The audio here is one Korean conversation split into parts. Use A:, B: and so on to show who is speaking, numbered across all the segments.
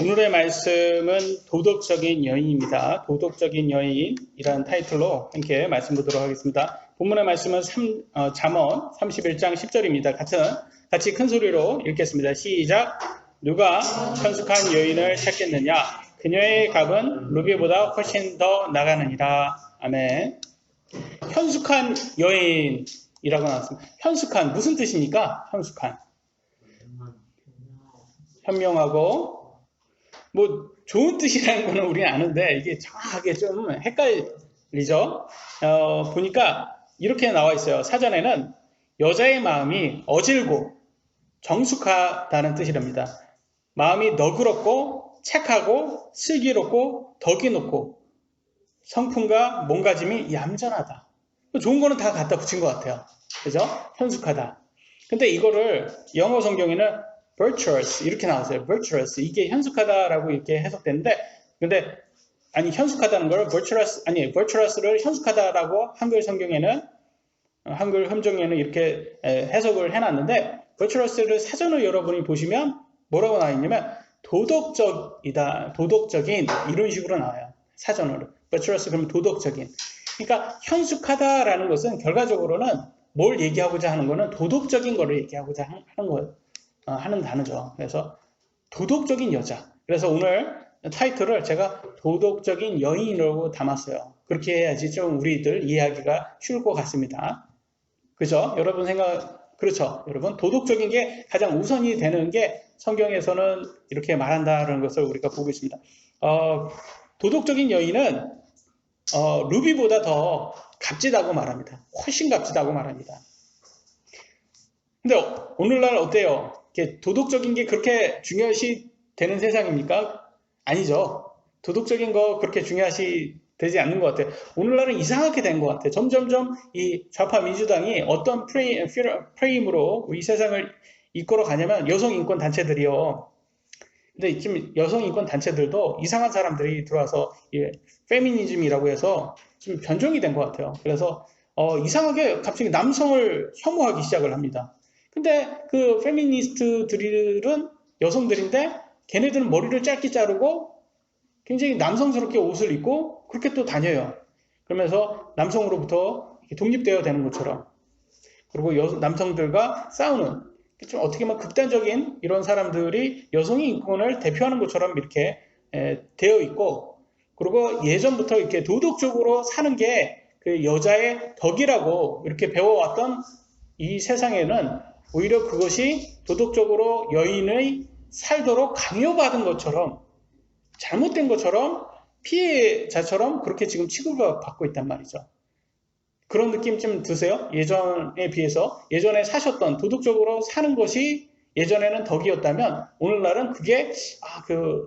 A: 오늘의 말씀은 도덕적인 여인입니다. 도덕적인 여인이라는 타이틀로 함께 말씀 보도록 하겠습니다. 본문의 말씀은 잠언 31장 10절입니다. 같이 큰 소리로 읽겠습니다. 시작! 누가 현숙한 여인을 찾겠느냐? 그녀의 값은 루비보다 훨씬 더 나가느니라. 아멘. 현숙한 여인이라고 나왔습니다. 현숙한 무슨 뜻입니까? 현숙한. 현명하고 뭐 좋은 뜻이라는 거는 우리는 아는데 이게 정확하게 좀 헷갈리죠. 보니까 이렇게 나와 있어요. 사전에는 여자의 마음이 어질고 정숙하다는 뜻이랍니다. 마음이 너그럽고 착하고 슬기롭고 덕이 높고 성품과 몸가짐이 얌전하다. 좋은 거는 다 갖다 붙인 것 같아요. 그죠? 현숙하다. 근데 이거를 영어 성경에는 virtuous 이렇게 나왔어요. virtuous 이게 현숙하다라고 이렇게 해석되는데, 근데 아니 현숙하다는 걸 virtuous를 현숙하다라고 한글 성경에는 한글 함정에는 이렇게 해석을 해놨는데, virtuous를 사전을 여러분이 보시면 뭐라고 나와 있냐면 도덕적이다, 도덕적인 이런 식으로 나와요. 사전으로 virtuous 그러면 도덕적인. 그러니까 현숙하다라는 것은 결과적으로는 뭘 얘기하고자 하는 거는 도덕적인 거를 얘기하고자 하는 거예요. 하는 단어죠. 그래서 도덕적인 여자. 그래서 오늘 타이틀을 제가 도덕적인 여인이라고 담았어요. 그렇게 해야지 좀 우리들 이해하기가 쉬울 것 같습니다. 그죠? 여러분 그렇죠? 여러분, 도덕적인 게 가장 우선이 되는 게 성경에서는 이렇게 말한다는 것을 우리가 보고 있습니다. 도덕적인 여인은 루비보다 더 값지다고 말합니다. 훨씬 값지다고 말합니다. 근데 오늘날 어때요? 도덕적인 게 그렇게 중요시 되는 세상입니까? 아니죠. 도덕적인 거 그렇게 중요시 되지 않는 것 같아요. 오늘날은 이상하게 된 것 같아요. 점점점 이 좌파 민주당이 어떤 프레임으로 이 세상을 이끌어 가냐면 여성인권 단체들이요. 근데 지금 여성인권 단체들도 이상한 사람들이 들어와서 페미니즘이라고 해서 좀 변종이 된 것 같아요. 그래서 이상하게 갑자기 남성을 혐오하기 시작을 합니다. 근데 그 페미니스트들은 여성들인데 걔네들은 머리를 짧게 자르고 굉장히 남성스럽게 옷을 입고 그렇게 또 다녀요. 그러면서 남성으로부터 독립되어야 되는 것처럼. 그리고 남성들과 싸우는, 좀 어떻게 보면 극단적인 이런 사람들이 여성의 인권을 대표하는 것처럼 이렇게 되어 있고, 그리고 예전부터 이렇게 도덕적으로 사는 게 그 여자의 덕이라고 이렇게 배워왔던 이 세상에는 오히려 그것이 도덕적으로 여인의 살도록 강요받은 것처럼, 잘못된 것처럼, 피해자처럼 그렇게 지금 취급을 받고 있단 말이죠. 그런 느낌 좀 드세요? 예전에 비해서 예전에 사셨던 도덕적으로 사는 것이 예전에는 덕이었다면 오늘날은 그게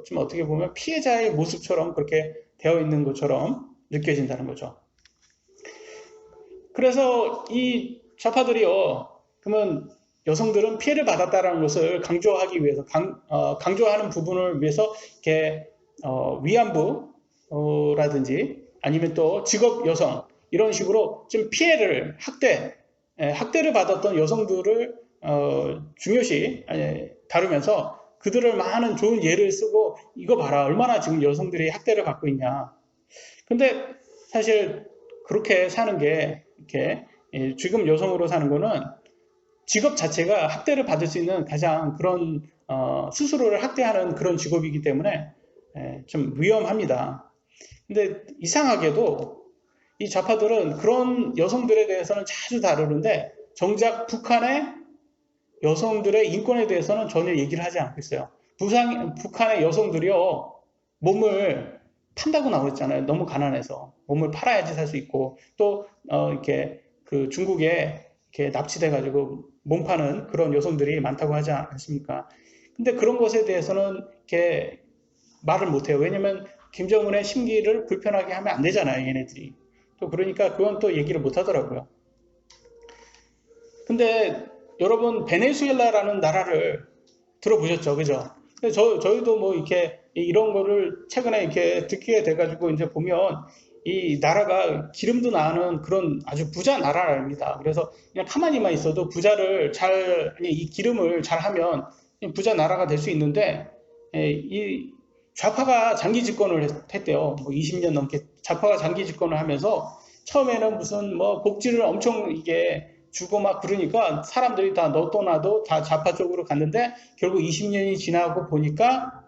A: 좀 어떻게 보면 피해자의 모습처럼 그렇게 되어 있는 것처럼 느껴진다는 거죠. 그래서 이 좌파들이요, 그러면 여성들은 피해를 받았다는 것을 강조하기 위해서 강조하는 부분을 위해서 이렇게 위안부라든지 아니면 또 직업 여성 이런 식으로 좀 학대를 받았던 여성들을 중요시 다루면서 그들을 많은 좋은 예를 쓰고, 이거 봐라 얼마나 지금 여성들이 학대를 받고 있냐. 근데 사실 그렇게 사는 게 이렇게 지금 여성으로 사는 거는 직업 자체가 학대를 받을 수 있는 가장 그런 스스로를 학대하는 그런 직업이기 때문에 좀 위험합니다. 근데 이상하게도 이 좌파들은 그런 여성들에 대해서는 자주 다루는데 정작 북한의 여성들의 인권에 대해서는 전혀 얘기를 하지 않고 있어요. 북한의 여성들이요, 몸을 판다고 나오잖아요. 너무 가난해서 몸을 팔아야지 살 수 있고, 또 이렇게 그 중국에 이렇게 납치돼가지고 몸 파는 그런 여성들이 많다고 하지 않습니까? 근데 그런 것에 대해서는 이렇게 말을 못해요. 왜냐면 김정은의 심기를 불편하게 하면 안 되잖아요, 얘네들이. 또 그러니까 그건 또 얘기를 못 하더라고요. 근데 여러분, 베네수엘라라는 나라를 들어보셨죠? 그죠? 저희도 뭐 이렇게 이런 거를 최근에 이렇게 듣게 돼가지고 이제 보면 이 나라가 기름도 나는 그런 아주 부자 나라입니다. 그래서 그냥 가만히만 있어도 이 기름을 잘 하면 부자 나라가 될 수 있는데, 이 좌파가 장기 집권을 했대요. 뭐 20년 넘게 좌파가 장기 집권을 하면서 처음에는 무슨 뭐 복지를 엄청 이게 주고 막 그러니까 사람들이 다 너도 나도 다 좌파 쪽으로 갔는데 결국 20년이 지나고 보니까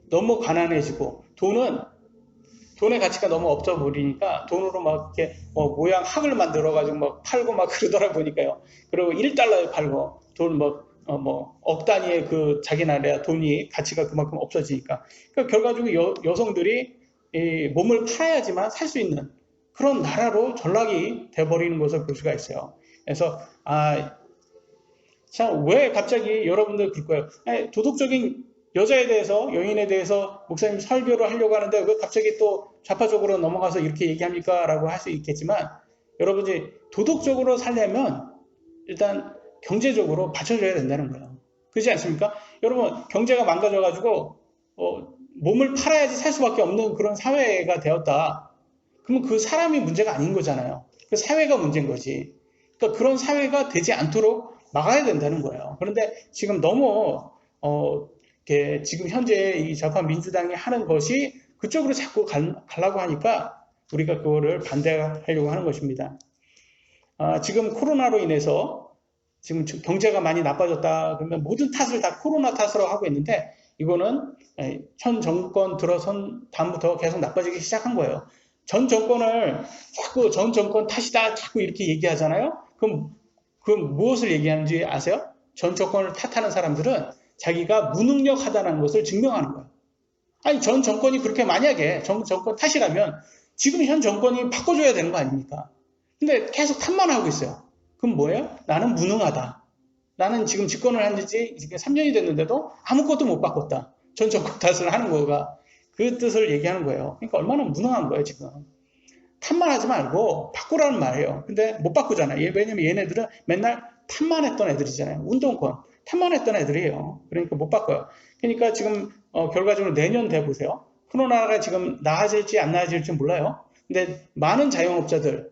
A: 너무 가난해지고 돈의 가치가 너무 없어 버리니까 돈으로 막 이렇게 모양 학을 만들어 가지고 막 팔고 막 그러더라 보니까요. 그리고 1달러에 팔고 돈 억 단위의 그 자기 나라의 돈이 가치가 그만큼 없어지니까. 그러니까 결과적으로 여성들이 이 몸을 팔아야지만 살 수 있는 그런 나라로 전락이 돼버리는 것을 볼 수가 있어요. 그래서 참 왜 갑자기 여러분들 그럴 거예요. 아니, 도덕적인 여자에 대해서 여인에 대해서 목사님 설교를 하려고 하는데 왜 갑자기 또 좌파적으로 넘어가서 이렇게 얘기합니까? 라고 할 수 있겠지만 여러분이 도덕적으로 살려면 일단 경제적으로 받쳐줘야 된다는 거예요. 그렇지 않습니까? 여러분 경제가 망가져가지고 몸을 팔아야지 살 수밖에 없는 그런 사회가 되었다. 그러면 그 사람이 문제가 아닌 거잖아요. 그 사회가 문제인 거지. 그러니까 그런 사회가 되지 않도록 막아야 된다는 거예요. 그런데 지금 너무 지금 현재 이 좌파 민주당이 하는 것이 그쪽으로 자꾸 가려고 하니까 우리가 그거를 반대하려고 하는 것입니다. 지금 코로나로 인해서 지금 경제가 많이 나빠졌다 그러면 모든 탓을 다 코로나 탓으로 하고 있는데 이거는 현 정권 들어선 다음부터 계속 나빠지기 시작한 거예요. 전 정권을 자꾸 전 정권 탓이다 자꾸 이렇게 얘기하잖아요. 그럼 무엇을 얘기하는지 아세요? 전 정권을 탓하는 사람들은 자기가 무능력하다는 것을 증명하는 거예요. 아니 전 정권이 그렇게 만약에 전 정권 탓이라면 지금 현 정권이 바꿔줘야 되는 거 아닙니까? 근데 계속 탓만 하고 있어요. 그럼 뭐예요? 나는 무능하다. 나는 지금 집권을 한 지 3년이 됐는데도 아무것도 못 바꿨다. 전 정권 탓을 하는 거가 그 뜻을 얘기하는 거예요. 그러니까 얼마나 무능한 거예요 지금. 탓만 하지 말고 바꾸라는 말이에요. 근데 못 바꾸잖아요. 왜냐면 얘네들은 맨날 탓만 했던 애들이잖아요. 운동권 탓만 했던 애들이에요. 그러니까 못 바꿔요. 그러니까 지금 결과적으로 내년 돼 보세요. 코로나가 지금 나아질지 안 나아질지 몰라요. 근데 많은 자영업자들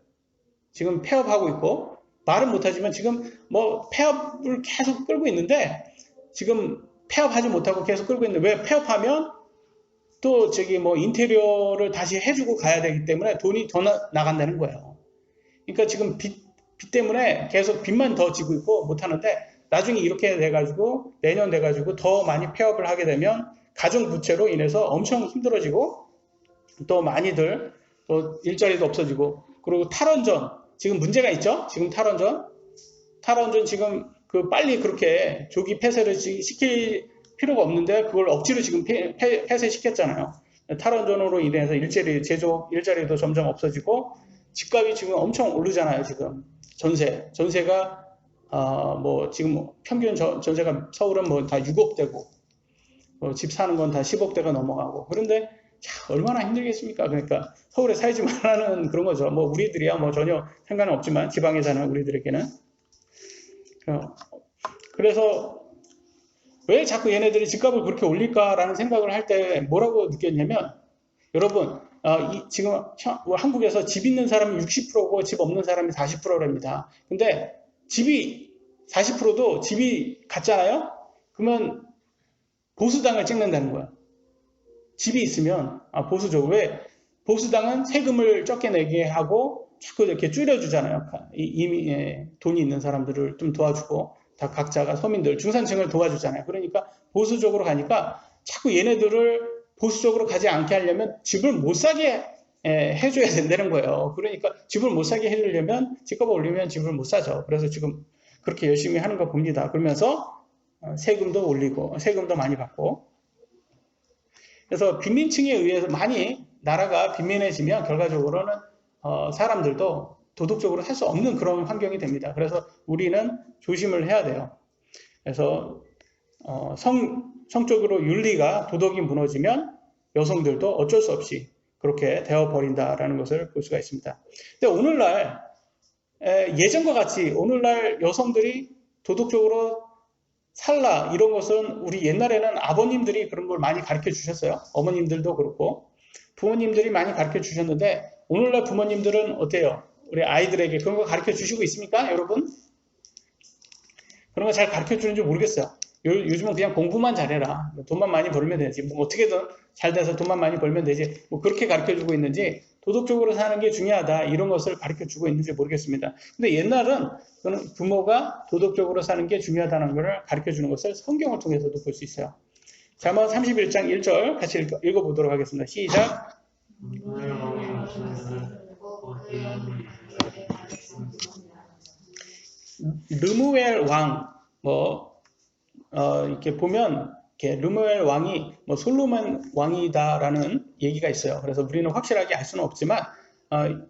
A: 지금 폐업하고 있고 말은 못하지만 지금 뭐 폐업을 계속 끌고 있는데 지금 폐업하지 못하고 계속 끌고 있는데 왜 폐업하면 또 저기 뭐 인테리어를 다시 해주고 가야 되기 때문에 돈이 더 나간다는 거예요. 그러니까 지금 빚 때문에 계속 빚만 더 지고 있고 못하는데 나중에 이렇게 돼가지고 내년 돼가지고 더 많이 폐업을 하게 되면 가정부채로 인해서 엄청 힘들어지고 또 많이들 또 일자리도 없어지고 그리고 탈원전 지금 문제가 있죠. 지금 탈원전 지금 그 빨리 그렇게 조기 폐쇄를 시킬 필요가 없는데 그걸 억지로 지금 폐쇄시켰잖아요. 탈원전으로 인해서 제조업 일자리도 점점 없어지고 집값이 지금 엄청 오르잖아요. 지금 전세가 뭐 지금 평균 전세가 서울은 뭐 다 6억대고 집 사는 건 다 10억대가 넘어가고 그런데 얼마나 힘들겠습니까? 그러니까 서울에 살지 말라는 그런 거죠. 뭐 우리들이야 뭐 전혀 상관은 없지만 지방에 사는 우리들에게는 그래서 왜 자꾸 얘네들이 집값을 그렇게 올릴까라는 생각을 할 때 뭐라고 느꼈냐면 여러분 지금 한국에서 집 있는 사람이 60%고 집 없는 사람이 40%랍니다. 근데 집이 40%도 집이 같잖아요? 그러면 보수당을 찍는다는 거야. 집이 있으면 보수죠. 왜? 보수당은 세금을 적게 내게 하고 자꾸 이렇게 줄여주잖아요. 이미 돈이 있는 사람들을 좀 도와주고 다 각자가 서민들 중산층을 도와주잖아요. 그러니까 보수적으로 가니까 자꾸 얘네들을 보수적으로 가지 않게 하려면 집을 못 사게 해줘야 된다는 거예요. 그러니까 집을 못 사게 해주려면 집값을 올리면 집을 못 사죠. 그래서 지금 그렇게 열심히 하는 거 봅니다. 그러면서 세금도 올리고 세금도 많이 받고 그래서 빈민층에 의해서 많이 나라가 빈민해지면 결과적으로는 사람들도 도덕적으로 할 수 없는 그런 환경이 됩니다. 그래서 우리는 조심을 해야 돼요. 그래서 성적으로 윤리가 도덕이 무너지면 여성들도 어쩔 수 없이 그렇게 되어버린다라는 것을 볼 수가 있습니다. 근데 오늘날 예전과 같이 오늘날 여성들이 도덕적으로 살라 이런 것은 우리 옛날에는 아버님들이 그런 걸 많이 가르쳐 주셨어요. 어머님들도 그렇고 부모님들이 많이 가르쳐 주셨는데 오늘날 부모님들은 어때요? 우리 아이들에게 그런 거 가르쳐 주시고 있습니까? 여러분? 그런 거 잘 가르쳐 주는지 모르겠어요. 요즘은 그냥 공부만 잘해라. 돈만 많이 벌면 되지. 뭐 어떻게든 잘 돼서 돈만 많이 벌면 되지. 뭐 그렇게 가르쳐 주고 있는지 도덕적으로 사는 게 중요하다. 이런 것을 가르쳐 주고 있는지 모르겠습니다. 근데 옛날은 부모가 도덕적으로 사는 게 중요하다는 것을 가르쳐 주는 것을 성경을 통해서도 볼 수 있어요. 잠언 31장 1절 같이 읽어보도록 하겠습니다. 시작. 르무엘 왕, 이렇게 보면, 르무엘 왕이 솔로몬 왕이다라는 얘기가 있어요. 그래서 우리는 확실하게 알 수는 없지만,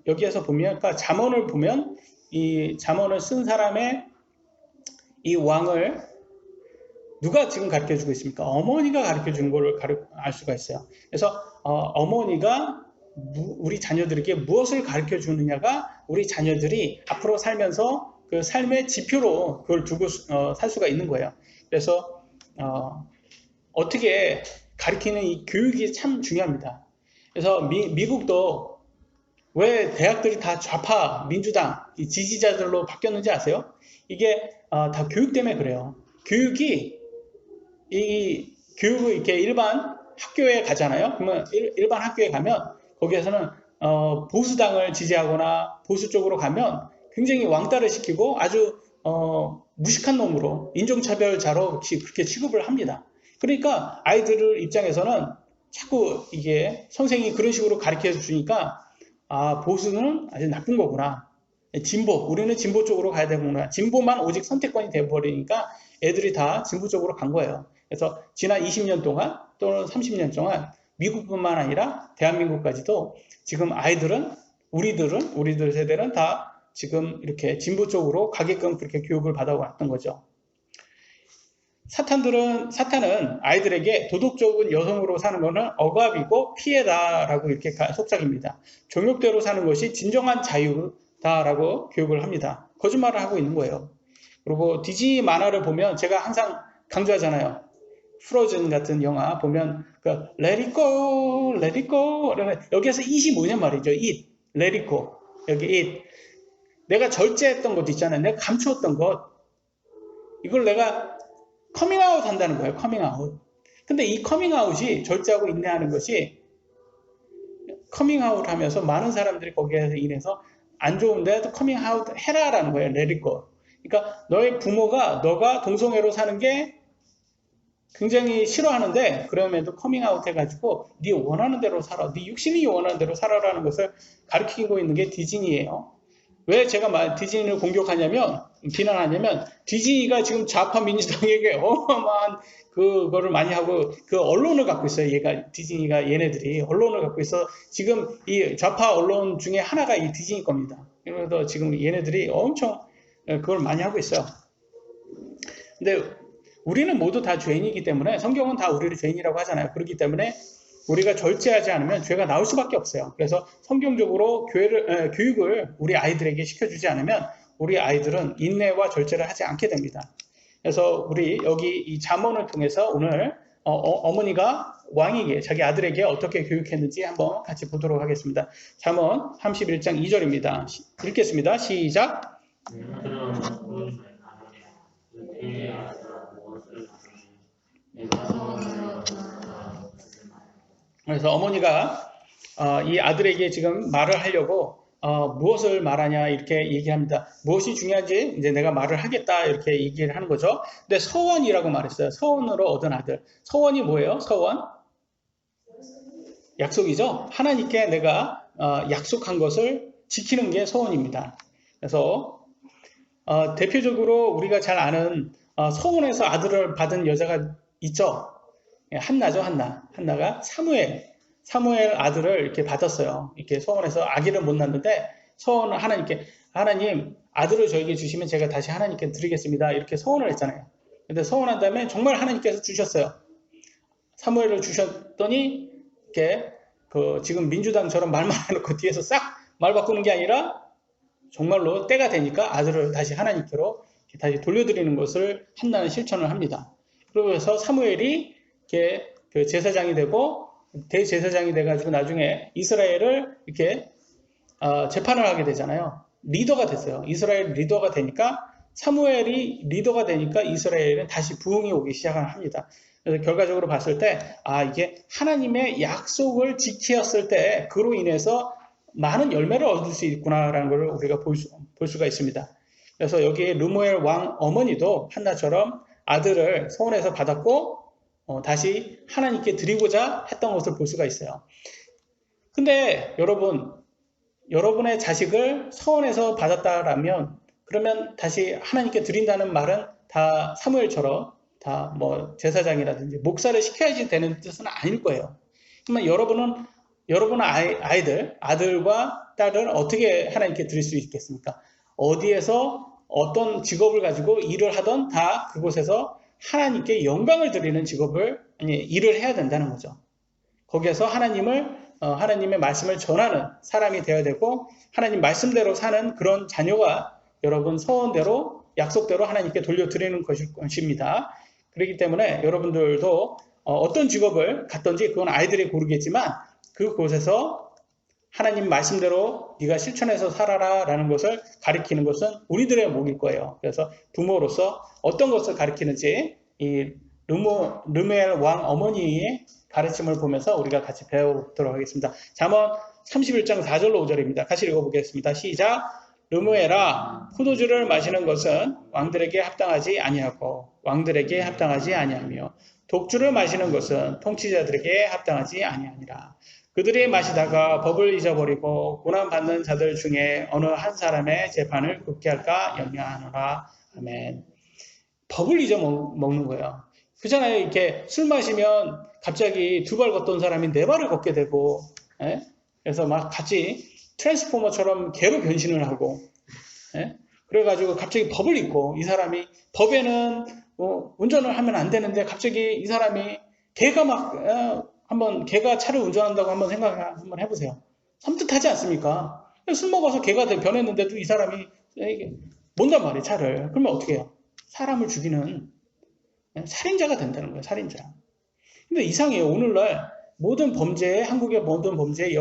A: 여기에서 보면, 그러니까 잠언을 보면, 이 잠언을 쓴 사람의 이 왕을 누가 지금 가르쳐 주고 있습니까? 어머니가 가르쳐 주는 걸 알 수가 있어요. 그래서, 어머니가 우리 자녀들에게 무엇을 가르쳐 주느냐가 우리 자녀들이 앞으로 살면서 그 삶의 지표로 그걸 두고 살 수가 있는 거예요. 그래서 어떻게 가르치는 이 교육이 참 중요합니다. 그래서 미국도 왜 대학들이 다 좌파 민주당 이 지지자들로 바뀌었는지 아세요? 이게 다 교육 때문에 그래요. 교육을 이렇게 일반 학교에 가잖아요. 그러면 일반 학교에 가면 거기에서는 보수당을 지지하거나 보수 쪽으로 가면 굉장히 왕따를 시키고 아주 무식한 놈으로 인종차별자로 그렇게 취급을 합니다. 그러니까 아이들 입장에서는 자꾸 이게 선생님이 그런 식으로 가르쳐 주니까 보수는 아주 나쁜 거구나. 우리는 진보 쪽으로 가야 되구나. 진보만 오직 선택권이 돼버리니까 애들이 다 진보 쪽으로 간 거예요. 그래서 지난 20년 동안 또는 30년 동안 미국뿐만 아니라 대한민국까지도 지금 우리들 세대는 다 지금 이렇게 진보 쪽으로 가게끔 그렇게 교육을 받아왔던 거죠. 사탄은 아이들에게 도덕적인 여성으로 사는 것은 억압이고 피해다라고 이렇게 속삭입니다. 종욕대로 사는 것이 진정한 자유다라고 교육을 합니다. 거짓말을 하고 있는 거예요. 그리고 디즈니 만화를 보면 제가 항상 강조하잖아요. 프로즌 같은 영화 보면 Let it go, let it go. 여기에서 it이 뭐냐 말이죠. it, let it go. 여기 it. 내가 절제했던 것도 있잖아요. 내가 감추었던 것. 이걸 내가 커밍아웃 한다는 거예요. 커밍아웃. 근데 이 커밍아웃이 절제하고 인내하는 것이 커밍아웃 하면서 많은 사람들이 거기에 인해서 안 좋은데 또 커밍아웃 해라라는 거예요. Let it go. 그러니까 너의 부모가 너가 동성애로 사는 게 굉장히 싫어하는데 그럼에도 커밍아웃 해가지고 네 원하는 대로 살아. 네 육신이 원하는 대로 살아라는 것을 가르치고 있는 게 디즈니예요. 왜 제가 디즈니를 비난하냐면 디즈니가 지금 좌파 민주당에게 어마어마한 그거를 많이 하고 그 언론을 갖고 있어요. 얘네들이 언론을 갖고 있어. 지금 이 좌파 언론 중에 하나가 이 디즈니 겁니다. 그래서 지금 얘네들이 엄청 그걸 많이 하고 있어요. 근데 우리는 모두 다 죄인이기 때문에 성경은 다 우리를 죄인이라고 하잖아요. 그렇기 때문에 우리가 절제하지 않으면 죄가 나올 수밖에 없어요. 그래서 성경적으로 교육을 우리 아이들에게 시켜주지 않으면 우리 아이들은 인내와 절제를 하지 않게 됩니다. 그래서 우리 여기 이 잠언을 통해서 오늘 어머니가 왕에게 자기 아들에게 어떻게 교육했는지 한번 같이 보도록 하겠습니다. 잠언 31장 2절입니다. 읽겠습니다. 시작. 그래서 어머니가 이 아들에게 지금 말을 하려고 무엇을 말하냐 이렇게 얘기합니다. 무엇이 중요한지 이제 내가 말을 하겠다 이렇게 얘기를 하는 거죠. 근데 서원이라고 말했어요. 서원으로 얻은 아들. 서원이 뭐예요? 서원? 약속이죠. 하나님께 내가 약속한 것을 지키는 게 서원입니다. 그래서 대표적으로 우리가 잘 아는 서원에서 아들을 받은 여자가 있죠. 한나죠. 한나가 사무엘 아들을 이렇게 받았어요. 이렇게 서원에서 아기를 못 낳는데 서원을 하나님 아들을 저에게 주시면 제가 다시 하나님께 드리겠습니다. 이렇게 서원을 했잖아요. 근데 서원한 다음에 정말 하나님께서 주셨어요. 사무엘을 주셨더니 이렇게 지금 민주당처럼 말만 해놓고 뒤에서 싹 말 바꾸는 게 아니라 정말로 때가 되니까 아들을 다시 하나님께로 다시 돌려드리는 것을 한나는 실천을 합니다. 그래서 사무엘이 이렇게 그 제사장이 되고 대제사장이 돼가지고 나중에 이스라엘을 이렇게 재판을 하게 되잖아요. 리더가 됐어요. 이스라엘 리더가 되니까 사무엘이 리더가 되니까 이스라엘은 다시 부흥이 오기 시작합니다. 그래서 결과적으로 봤을 때, 이게 하나님의 약속을 지키었을 때, 그로 인해서 많은 열매를 얻을 수 있구나라는 걸 우리가 볼 수가 있습니다. 그래서 여기 르무엘 왕 어머니도 한나처럼 아들을 서원에서 받았고, 다시 하나님께 드리고자 했던 것을 볼 수가 있어요. 근데 여러분의 자식을 서원에서 받았다라면, 그러면 다시 하나님께 드린다는 말은 다 사무엘처럼 다 뭐 제사장이라든지 목사를 시켜야지 되는 뜻은 아닐 거예요. 그러면 여러분의 아들과 딸을 어떻게 하나님께 드릴 수 있겠습니까? 어디에서 어떤 직업을 가지고 일을 하던 다 그곳에서 하나님께 영광을 드리는 일을 해야 된다는 거죠. 거기에서 하나님의 말씀을 전하는 사람이 되어야 되고, 하나님 말씀대로 사는 그런 자녀가 여러분 소원대로, 약속대로 하나님께 돌려드리는 것입니다. 그렇기 때문에 여러분들도 어떤 직업을 갖든지 그건 아이들이 고르겠지만, 그곳에서 하나님 말씀대로 네가 실천해서 살아라 라는 것을 가리키는 것은 우리들의 몫일 거예요. 그래서 부모로서 어떤 것을 가리키는지 이 르무엘 왕 어머니의 가르침을 보면서 우리가 같이 배워보도록 하겠습니다. 잠언 31장 4절로 5절입니다. 같이 읽어보겠습니다. 시작. 르무엘아, 포도주를 마시는 것은 왕들에게 합당하지 아니하고 왕들에게 합당하지 아니하며 독주를 마시는 것은 통치자들에게 합당하지 아니하니라. 그들이 마시다가 법을 잊어버리고 고난받는 자들 중에 어느 한 사람의 재판을 굽게 할까 염려하노라. 아멘. 법을 잊어먹는 거예요. 그잖아요. 이렇게 술 마시면 갑자기 두 발 걷던 사람이 네 발을 걷게 되고, 그래서 막 같이 트랜스포머처럼 개로 변신을 하고, 그래가지고 갑자기 법을 잊고, 이 사람이 법에는 운전을 하면 안 되는데 갑자기 이 사람이 개가 개가 차를 운전한다고 한번 해보세요. 섬뜩하지 않습니까? 술 먹어서 개가 변했는데도 이 사람이 몬단 말이에요, 차를. 그러면 어떻게 해요? 사람을 죽이는 살인자가 된다는 거예요, 살인자. 근데 이상해요. 오늘날 한국의 모든 범죄에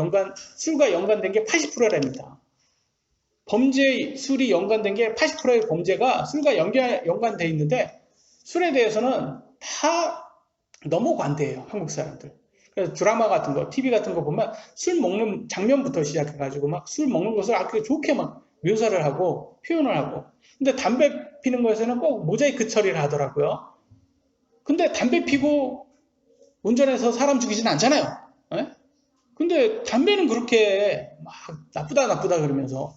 A: 술과 연관된 게 80%랍니다. 술이 연관된 게 80%의 범죄가 술과 연관돼 있는데, 술에 대해서는 다 너무 관대해요, 한국 사람들. 그래서 드라마 같은 거, TV 같은 거 보면 술 먹는 장면부터 시작해가지고 막 술 먹는 것을 아주 좋게 막 묘사를 하고 표현을 하고. 근데 담배 피는 것에는 꼭 모자이크 처리를 하더라고요. 근데 담배 피고 운전해서 사람 죽이진 않잖아요. 근데 담배는 그렇게 막 나쁘다 그러면서,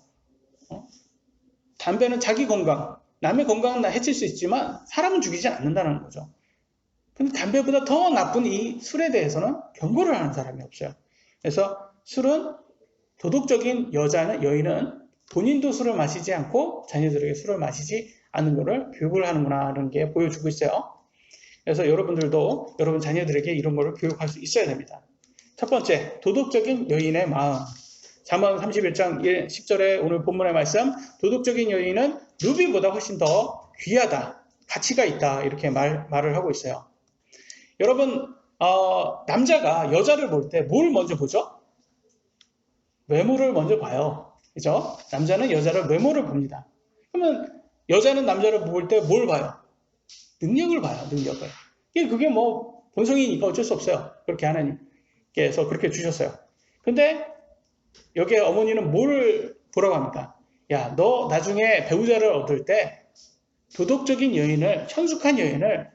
A: 담배는 자기 건강, 남의 건강은 해칠 수 있지만 사람은 죽이지 않는다는 거죠. 근데 담배보다 더 나쁜 이 술에 대해서는 경고를 하는 사람이 없어요. 그래서 술은 도덕적인 여인은 본인도 술을 마시지 않고 자녀들에게 술을 마시지 않는 것을 교육을 하는구나라는 게 보여주고 있어요. 그래서 여러분들도 여러분 자녀들에게 이런 거를 교육할 수 있어야 됩니다. 첫 번째, 도덕적인 여인의 마음. 잠언 31장 10절에 오늘 본문의 말씀, 도덕적인 여인은 루비보다 훨씬 더 귀하다, 가치가 있다, 이렇게 말을 하고 있어요. 여러분, 남자가 여자를 볼 때 뭘 먼저 보죠? 외모를 먼저 봐요. 그죠? 남자는 여자를 외모를 봅니다. 그러면 여자는 남자를 볼 때 뭘 봐요? 능력을 봐요, 능력을. 그게 뭐 본성이니까 어쩔 수 없어요. 그렇게 하나님께서 그렇게 주셨어요. 근데 여기에 어머니는 뭘 보라고 합니까? 야, 너 나중에 배우자를 얻을 때 도덕적인 여인을, 현숙한 여인을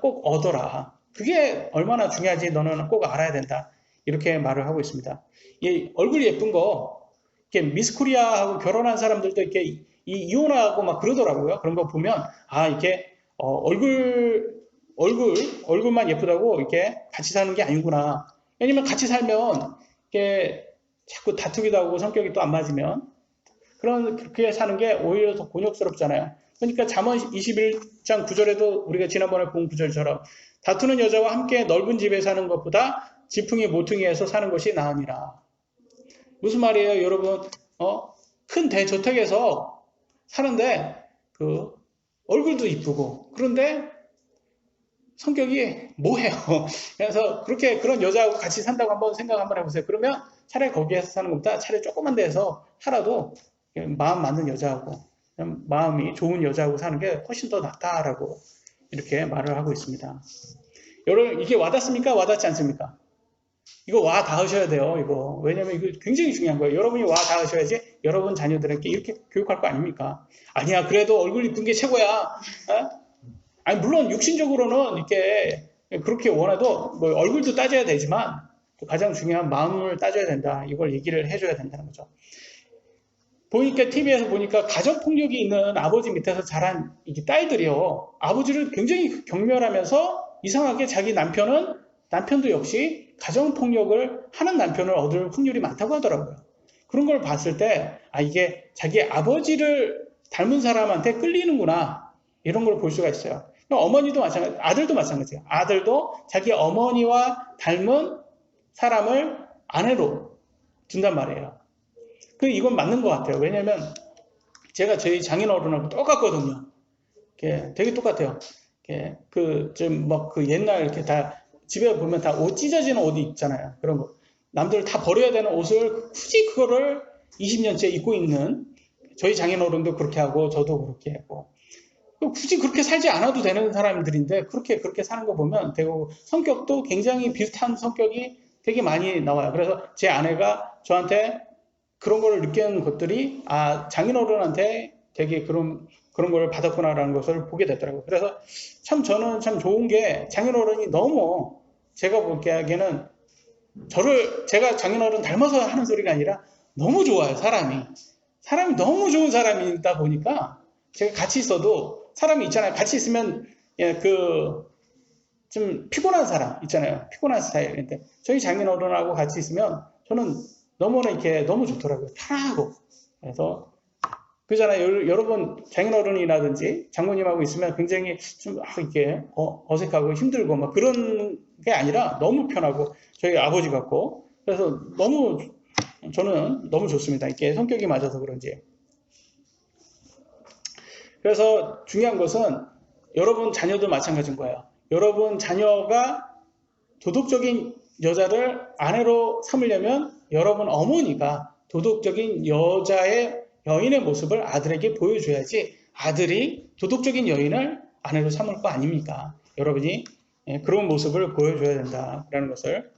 A: 꼭 얻어라. 그게 얼마나 중요한지 너는 꼭 알아야 된다. 이렇게 말을 하고 있습니다. 이 얼굴 예쁜 거, 이렇게 미스 코리아하고 결혼한 사람들도 이렇게 이혼하고 막 그러더라고요. 그런 거 보면, 이렇게 얼굴만 예쁘다고 이렇게 같이 사는 게 아니구나. 왜냐면 같이 살면 이렇게 자꾸 다투기도 하고 성격이 또 안 맞으면 그렇게 사는 게 오히려 더 곤욕스럽잖아요. 그러니까 잠언 21장 9절에도 우리가 지난번에 본 구절처럼 다투는 여자와 함께 넓은 집에 사는 것보다 지풍이 모퉁이에서 사는 것이 나으니라. 무슨 말이에요, 여러분? 큰 대저택에서 사는데 그 얼굴도 이쁘고 그런데 성격이 뭐해요. 그래서 그런 여자하고 같이 산다고 한번 생각 한번 해보세요. 그러면 차라리 거기에서 사는 것보다 차라리 조그만 데에서 살아도 마음 맞는 여자하고 마음이 좋은 여자하고 사는 게 훨씬 더 낫다라고 이렇게 말을 하고 있습니다. 여러분, 이게 와닿습니까? 와닿지 않습니까? 이거 와 닿으셔야 돼요, 이거. 왜냐면 이거 굉장히 중요한 거예요. 여러분이 와 닿으셔야지 여러분 자녀들에게 이렇게 교육할 거 아닙니까? 아니야, 그래도 얼굴 이쁜 게 최고야. 어? 아니, 물론 육신적으로는 이렇게 그렇게 원해도 뭐 얼굴도 따져야 되지만 가장 중요한 마음을 따져야 된다. 이걸 얘기를 해줘야 된다는 거죠. 보니까 TV에서 보니까 가정폭력이 있는 아버지 밑에서 자란 이게 딸들이요. 아버지를 굉장히 경멸하면서 이상하게 자기 남편도 역시 가정폭력을 하는 남편을 얻을 확률이 많다고 하더라고요. 그런 걸 봤을 때, 아, 이게 자기 아버지를 닮은 사람한테 끌리는구나. 이런 걸 볼 수가 있어요. 어머니도 마찬가지, 아들도 마찬가지예요. 아들도 자기 어머니와 닮은 사람을 아내로 둔단 말이에요. 이건 맞는 것 같아요. 왜냐면 제가 저희 장인어른하고 똑같거든요. 되게 똑같아요. 그 옛날 이렇게 다 집에 보면 다 옷 찢어지는 옷이 있잖아요. 그런 거. 남들 다 버려야 되는 옷을 굳이 그거를 20년째 입고 있는 저희 장인어른도 그렇게 하고 저도 그렇게 하고 굳이 그렇게 살지 않아도 되는 사람들인데 그렇게 사는 거 보면 되고 성격도 굉장히 비슷한 성격이 되게 많이 나와요. 그래서 제 아내가 저한테 그런 걸 느끼는 것들이 아 장인어른한테 되게 그런 걸 받았구나라는 것을 보게 됐더라고요. 그래서 참 저는 참 좋은 게 장인어른이 너무 제가 보기에는 제가 장인어른 닮아서 하는 소리가 아니라 너무 좋아요. 사람이 너무 좋은 사람이다 보니까 제가 같이 있어도 사람이 있잖아요. 같이 있으면 좀 피곤한 사람 있잖아요. 피곤한 스타일인데 저희 장인어른하고 같이 있으면 저는 너무나 이렇게 너무 좋더라고요. 편하고. 그래서 그잖아요. 여러분 장인어른이라든지 장모님하고 있으면 굉장히 좀 이렇게 어색하고 힘들고 막 그런 게 아니라 너무 편하고 저희 아버지 같고 그래서 저는 너무 좋습니다. 이렇게 성격이 맞아서 그런지. 그래서 중요한 것은 여러분 자녀도 마찬가지인 거예요. 여러분 자녀가 도덕적인 여자를 아내로 삼으려면 여러분 어머니가 도덕적인 여인의 모습을 아들에게 보여줘야지 아들이 도덕적인 여인을 아내로 삼을 거 아닙니까? 여러분이 그런 모습을 보여줘야 된다라는 것을.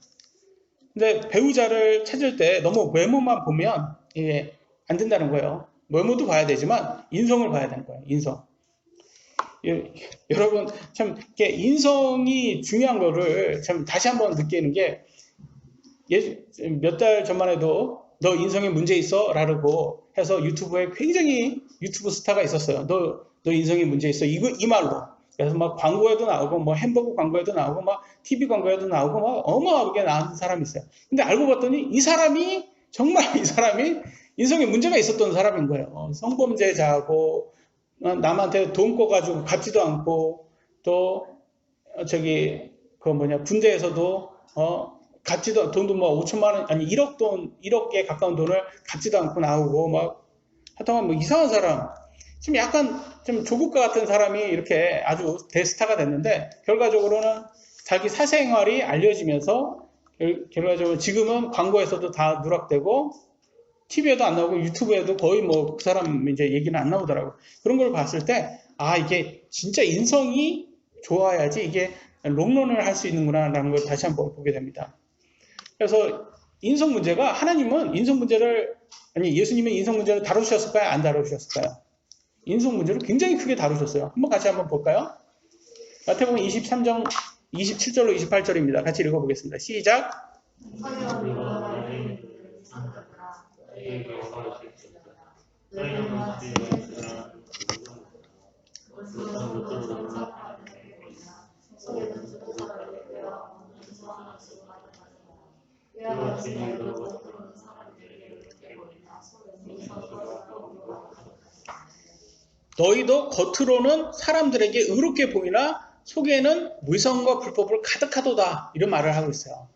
A: 근데 배우자를 찾을 때 너무 외모만 보면 이게 안 된다는 거예요. 외모도 봐야 되지만 인성을 봐야 되는 거예요. 인성. 여러분 참 인성이 중요한 거를 참 다시 한번 느끼는 게 몇 달 전만 해도 너 인성에 문제 있어? 라고 해서 유튜브에 굉장히 유튜브 스타가 있었어요. 너 인성에 문제 있어? 이 말로. 그래서 막 광고에도 나오고 뭐 햄버거 광고에도 나오고 막 TV 광고에도 나오고 막 어마어마하게 나오는 사람이 있어요. 근데 알고 봤더니 이 사람이 인성에 문제가 있었던 사람인 거예요. 성범죄자하고 남한테 돈 꿔가지고 갚지도 않고 또 군대에서도 갚지도 돈도 뭐 5천만 원 아니 1억에 가까운 돈을 갚지도 않고 나오고 막 하여튼 뭐 이상한 사람 지금 약간 좀 조국과 같은 사람이 이렇게 아주 대스타가 됐는데 결과적으로는 자기 사생활이 알려지면서 결과적으로 지금은 광고에서도 다 누락되고 TV에도 안 나오고 유튜브에도 거의 뭐 그 사람 이제 얘기는 안 나오더라고. 그런 걸 봤을 때 아 이게 진짜 인성이 좋아야지 이게 롱런을 할 수 있는구나라는 걸 다시 한번 보게 됩니다. 그래서 인성 문제가 예수님은 인성 문제를 다루셨을까요? 안 다루셨을까요? 인성 문제를 굉장히 크게 다루셨어요. 같이 한번 볼까요? 마태복음 23장 27절로 28절입니다. 같이 읽어보겠습니다. 시작. 너희도 겉으로는 사람들에게 의롭게 보이나 속에는 물성과 불법을 가득하도다 이런 말을 하고 있어요.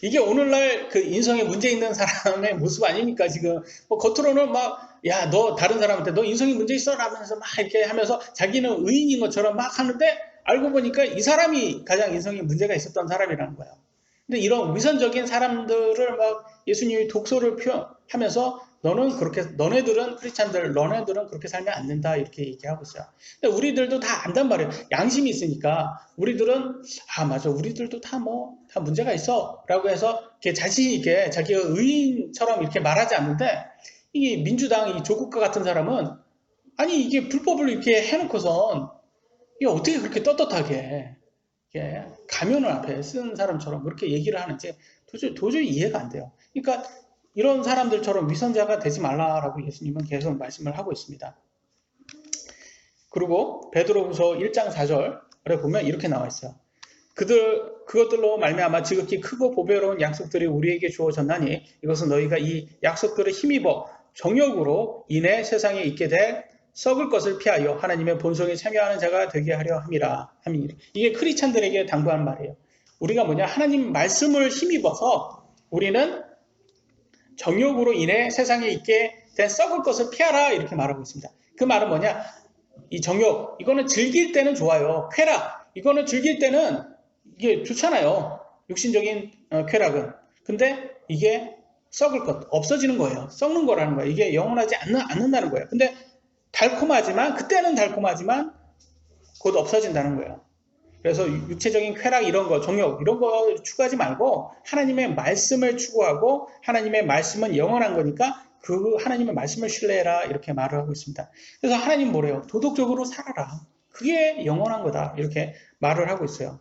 A: 이게 오늘날 그 인성에 문제 있는 사람의 모습 아닙니까? 지금 겉으로는 야 너 다른 사람한테 너 인성에 문제 있어 라면서 막 이렇게 하면서 자기는 의인인 것처럼 막 하는데 알고 보니까 이 사람이 가장 인성에 문제가 있었던 사람이라는 거예요. 근데 이런 위선적인 사람들을 막 예수님이 독소를 하면서 너네들은 크리스찬들, 너네들은 그렇게 살면 안 된다 이렇게 얘기하고 있어요. 근데 우리들도 다 안단 말이에요. 양심이 있으니까 우리들은 맞아, 우리들도 다 문제가 있어라고 해서 이렇게 자신 있게 자기가 의인처럼 이렇게 말하지 않는데 이 민주당 이 조국과 같은 사람은 아니 이게 불법을 이렇게 해놓고선 이게 어떻게 그렇게 떳떳하게 이게 가면을 앞에 쓴 사람처럼 그렇게 얘기를 하는지 도저히 이해가 안 돼요. 그러니까 이런 사람들처럼 위선자가 되지 말라라고 예수님은 계속 말씀을 하고 있습니다. 그리고 베드로후서 1장 4절에 보면 이렇게 나와 있어요. 그것들로 말미암아 지극히 크고 보배로운 약속들이 우리에게 주어졌나니 이것은 너희가 이 약속들을 힘입어 정욕으로 인해 세상에 있게 될 썩을 것을 피하여 하나님의 본성에 참여하는 자가 되게 하려 함이라. 이게 크리스찬들에게 당부하는 말이에요. 우리가 하나님 말씀을 힘입어서 우리는 정욕으로 인해 세상에 있게 된 썩을 것을 피하라 이렇게 말하고 있습니다. 그 말은 뭐냐? 이 정욕, 이거는 즐길 때는 좋아요. 쾌락, 이거는 즐길 때는 이게 좋잖아요. 육신적인 쾌락은. 근데 이게 썩을 것, 없어지는 거예요. 썩는 거라는 거예요. 이게 영원하지 않는다는 거예요. 근데 그때는 달콤하지만 곧 없어진다는 거예요. 그래서 육체적인 쾌락 이런 거, 정욕 이런 거 추구하지 말고 하나님의 말씀을 추구하고 하나님의 말씀은 영원한 거니까 그 하나님의 말씀을 신뢰해라 이렇게 말을 하고 있습니다. 그래서 하나님 뭐래요? 도덕적으로 살아라. 그게 영원한 거다. 이렇게 말을 하고 있어요.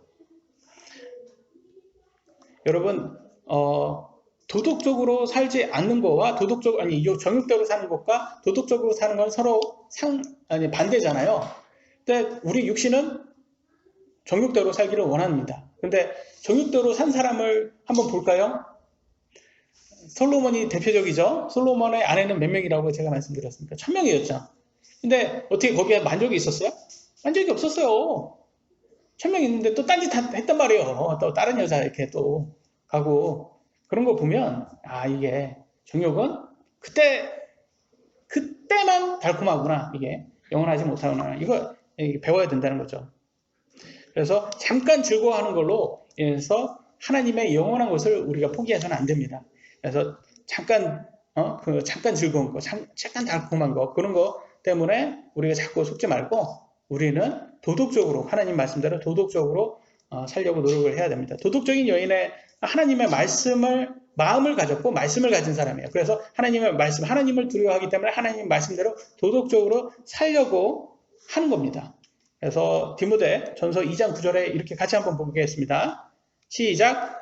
A: 여러분, 도덕적으로 살지 않는 거와 정욕대로 사는 것과 도덕적으로 사는 건 서로 반대잖아요. 근데 우리 육신은 정욕대로 살기를 원합니다. 근데 정욕대로 산 사람을 한번 볼까요? 솔로몬이 대표적이죠. 솔로몬의 아내는 몇 명이라고 제가 말씀드렸습니까? 1000명이었죠. 근데 어떻게 거기에 만족이 있었어요? 만족이 없었어요. 1000명 있는데 또 딴짓 했단 말이에요. 또 다른 여자 이렇게 또 가고 그런 거 보면 이게 정욕은 그때만 달콤하구나. 이게 영원하지 못하구나. 이거 배워야 된다는 거죠. 그래서 잠깐 즐거워하는 걸로 해서 하나님의 영원한 것을 우리가 포기해서는 안 됩니다. 그래서 잠깐 즐거운 거, 잠깐 달콤한 거 그런 거 때문에 우리가 자꾸 속지 말고 우리는 도덕적으로 하나님 말씀대로 도덕적으로 살려고 노력을 해야 됩니다. 도덕적인 여인의 하나님의 마음을 가졌고 말씀을 가진 사람이에요. 그래서 하나님을 두려워하기 때문에 하나님 말씀대로 도덕적으로 살려고 하는 겁니다. 그래서 디모데 전서 2장 9절에 이렇게 같이 한번 보겠습니다. 시작.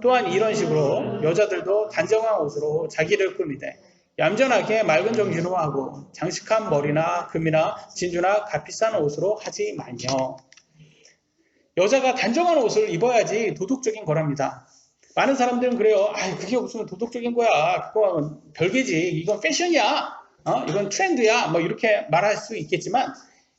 A: 또한 이런 식으로 여자들도 단정한 옷으로 자기를 꾸미되 얌전하게 맑은 정신으로 하고 장식한 머리나 금이나 진주나 값비싼 옷으로 하지 말며. 여자가 단정한 옷을 입어야지 도덕적인 거랍니다. 많은 사람들은 그래요. 그게 무슨 도덕적인 거야. 그거 별개지. 이건 패션이야. 이건 트렌드야. 뭐 이렇게 말할 수 있겠지만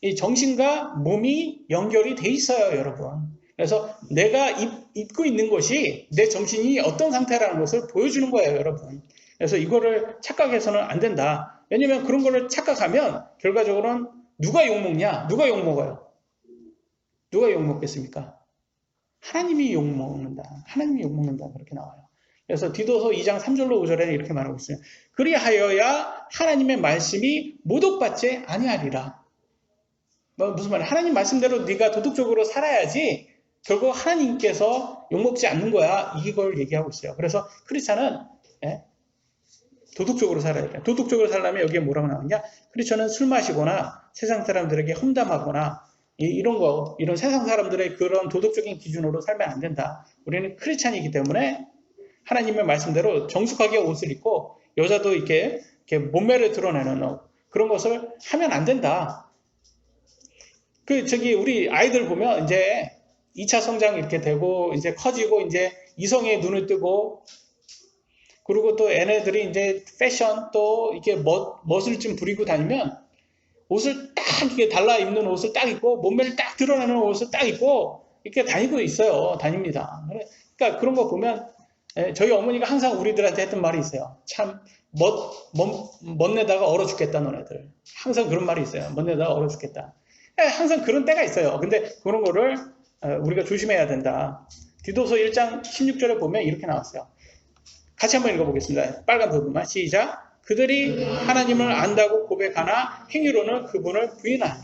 A: 이 정신과 몸이 연결이 돼 있어요, 여러분. 그래서 내가 입고 있는 것이 내 정신이 어떤 상태라는 것을 보여주는 거예요, 여러분. 그래서 이거를 착각해서는 안 된다. 왜냐면 그런 거를 착각하면 결과적으로는 누가 욕먹냐? 누가 욕먹어요? 누가 욕먹겠습니까? 하나님이 욕먹는다. 하나님이 욕먹는다. 그렇게 나와요. 그래서 디도서 2장 3절로 5절에는 이렇게 말하고 있어요. 그리하여야 하나님의 말씀이 모독받지 아니하리라. 무슨 말이야? 하나님 말씀대로 네가 도덕적으로 살아야지 결국 하나님께서 욕먹지 않는 거야. 이걸 얘기하고 있어요. 그래서 크리스찬은 도덕적으로 살아야 돼. 도덕적으로 살려면 여기에 뭐라고 나오냐? 크리스찬은 술 마시거나 세상 사람들에게 험담하거나 이런 세상 사람들의 그런 도덕적인 기준으로 살면 안 된다. 우리는 크리스찬이기 때문에 하나님의 말씀대로 정숙하게 옷을 입고 여자도 이렇게 몸매를 드러내는 그런 것을 하면 안 된다. 우리 아이들 보면 이제 2차 성장 이렇게 되고 이제 커지고 이제 이성의 눈을 뜨고 그리고 또 얘네들이 이제 패션 또 이렇게 멋을 좀 부리고 다니면 옷을 딱 이렇게 달라 입는 옷을 딱 입고 몸매를 딱 드러내는 옷을 딱 입고 이렇게 다닙니다. 그러니까 그런 거 보면 저희 어머니가 항상 우리들한테 했던 말이 있어요. 참 멋내다가 얼어 죽겠다 너네들. 항상 그런 말이 있어요. 멋내다가 얼어 죽겠다. 항상 그런 때가 있어요. 근데 그런 거를 우리가 조심해야 된다. 디도서 1장 16절에 보면 이렇게 나왔어요. 같이 한번 읽어보겠습니다. 빨간 부분만 시작. 그들이 하나님을 안다고 고백하나 행위로는 그분을 부인하니.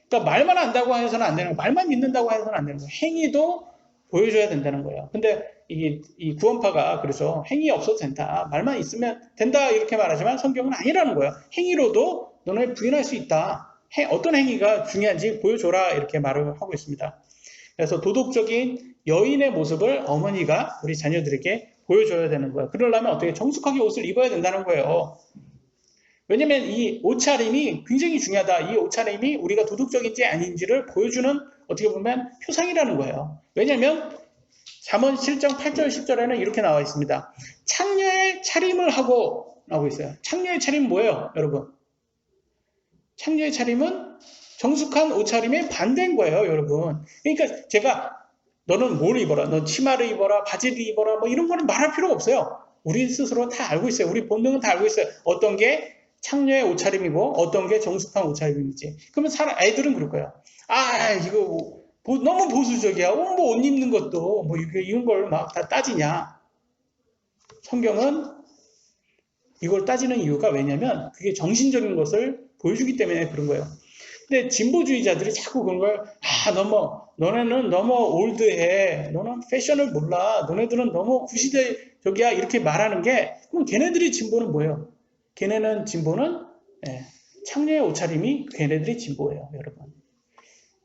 A: 그러니까 말만 안다고 해서는 안 되는 거예요. 말만 믿는다고 해서는 안 되는 거예요. 행위도 보여줘야 된다는 거예요. 근데 이 구원파가 그래서 행위 없어도 된다. 말만 있으면 된다. 이렇게 말하지만 성경은 아니라는 거예요. 행위로도 너네 부인할 수 있다. 어떤 행위가 중요한지 보여줘라. 이렇게 말을 하고 있습니다. 그래서 도덕적인 여인의 모습을 어머니가 우리 자녀들에게 보여줘야 되는 거예요. 그러려면 어떻게 정숙하게 옷을 입어야 된다는 거예요. 왜냐면 이 옷차림이 굉장히 중요하다. 이 옷차림이 우리가 도덕적인지 아닌지를 보여주는 어떻게 보면 표상이라는 거예요. 왜냐면 잠언 7장 8절 10절에는 이렇게 나와 있습니다. 창녀의 차림을 하고 나오고 있어요. 창녀의 차림은 뭐예요, 여러분? 창녀의 차림은 정숙한 옷차림의 반대인 거예요, 여러분. 그러니까 제가 너는 뭘 입어라, 너 치마를 입어라, 바지를 입어라, 뭐 이런 거는 말할 필요가 없어요. 우리 스스로 다 알고 있어요. 우리 본능은 다 알고 있어요. 어떤 게 창녀의 옷차림이고 어떤 게 정숙한 옷차림인지. 그러면 애들은 그럴 거예요. 아, 이거 너무 보수적이야. 뭐 옷 입는 것도 뭐 이런 걸 막 다 따지냐. 성경은 이걸 따지는 이유가 왜냐면 그게 정신적인 것을 보여주기 때문에 그런 거예요. 근데 진보주의자들이 자꾸 그런 걸 너네는 너무 올드해. 너는 패션을 몰라. 너네들은 너무 구시대적이야. 이렇게 말하는 게 그럼 걔네들의 진보는 뭐예요? 걔네는 진보는 창녀의 옷차림이 걔네들의 진보예요, 여러분.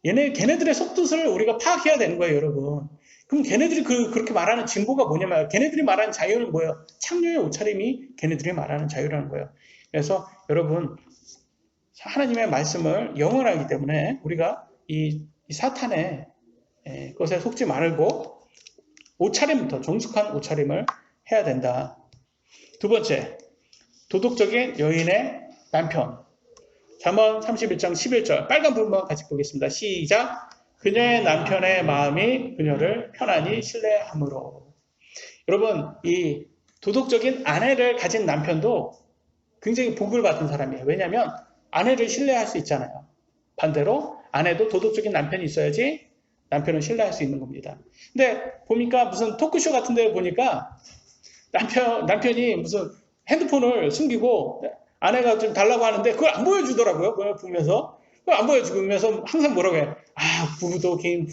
A: 걔네들의 속뜻을 우리가 파악해야 되는 거예요, 여러분. 그럼 걔네들이 그렇게 말하는 진보가 뭐냐면 걔네들이 말하는 자유는 뭐예요? 창녀의 옷차림이 걔네들이 말하는 자유라는 거예요. 그래서 여러분 하나님의 말씀을 영원하기 때문에 우리가 이 사탄의 것에 속지 말고 옷차림부터 정숙한 옷차림을 해야 된다. 두 번째, 도덕적인 여인의 남편. 잠언 31장 11절 빨간 부분만 같이 보겠습니다. 시작. 그녀의 남편의 마음이 그녀를 편안히 신뢰하므로. 여러분, 이 도덕적인 아내를 가진 남편도 굉장히 복을 받은 사람이에요. 왜냐하면 아내를 신뢰할 수 있잖아요. 반대로 아내도 도덕적인 남편이 있어야지 남편을 신뢰할 수 있는 겁니다. 근데 보니까 무슨 토크쇼 같은 데 보니까 남편이 무슨 핸드폰을 숨기고 아내가 좀 달라고 하는데 그걸 안 보여주더라고요. 그걸 보면서. 그걸 안 보여주면서 항상 뭐라고 해요. 부부도 개인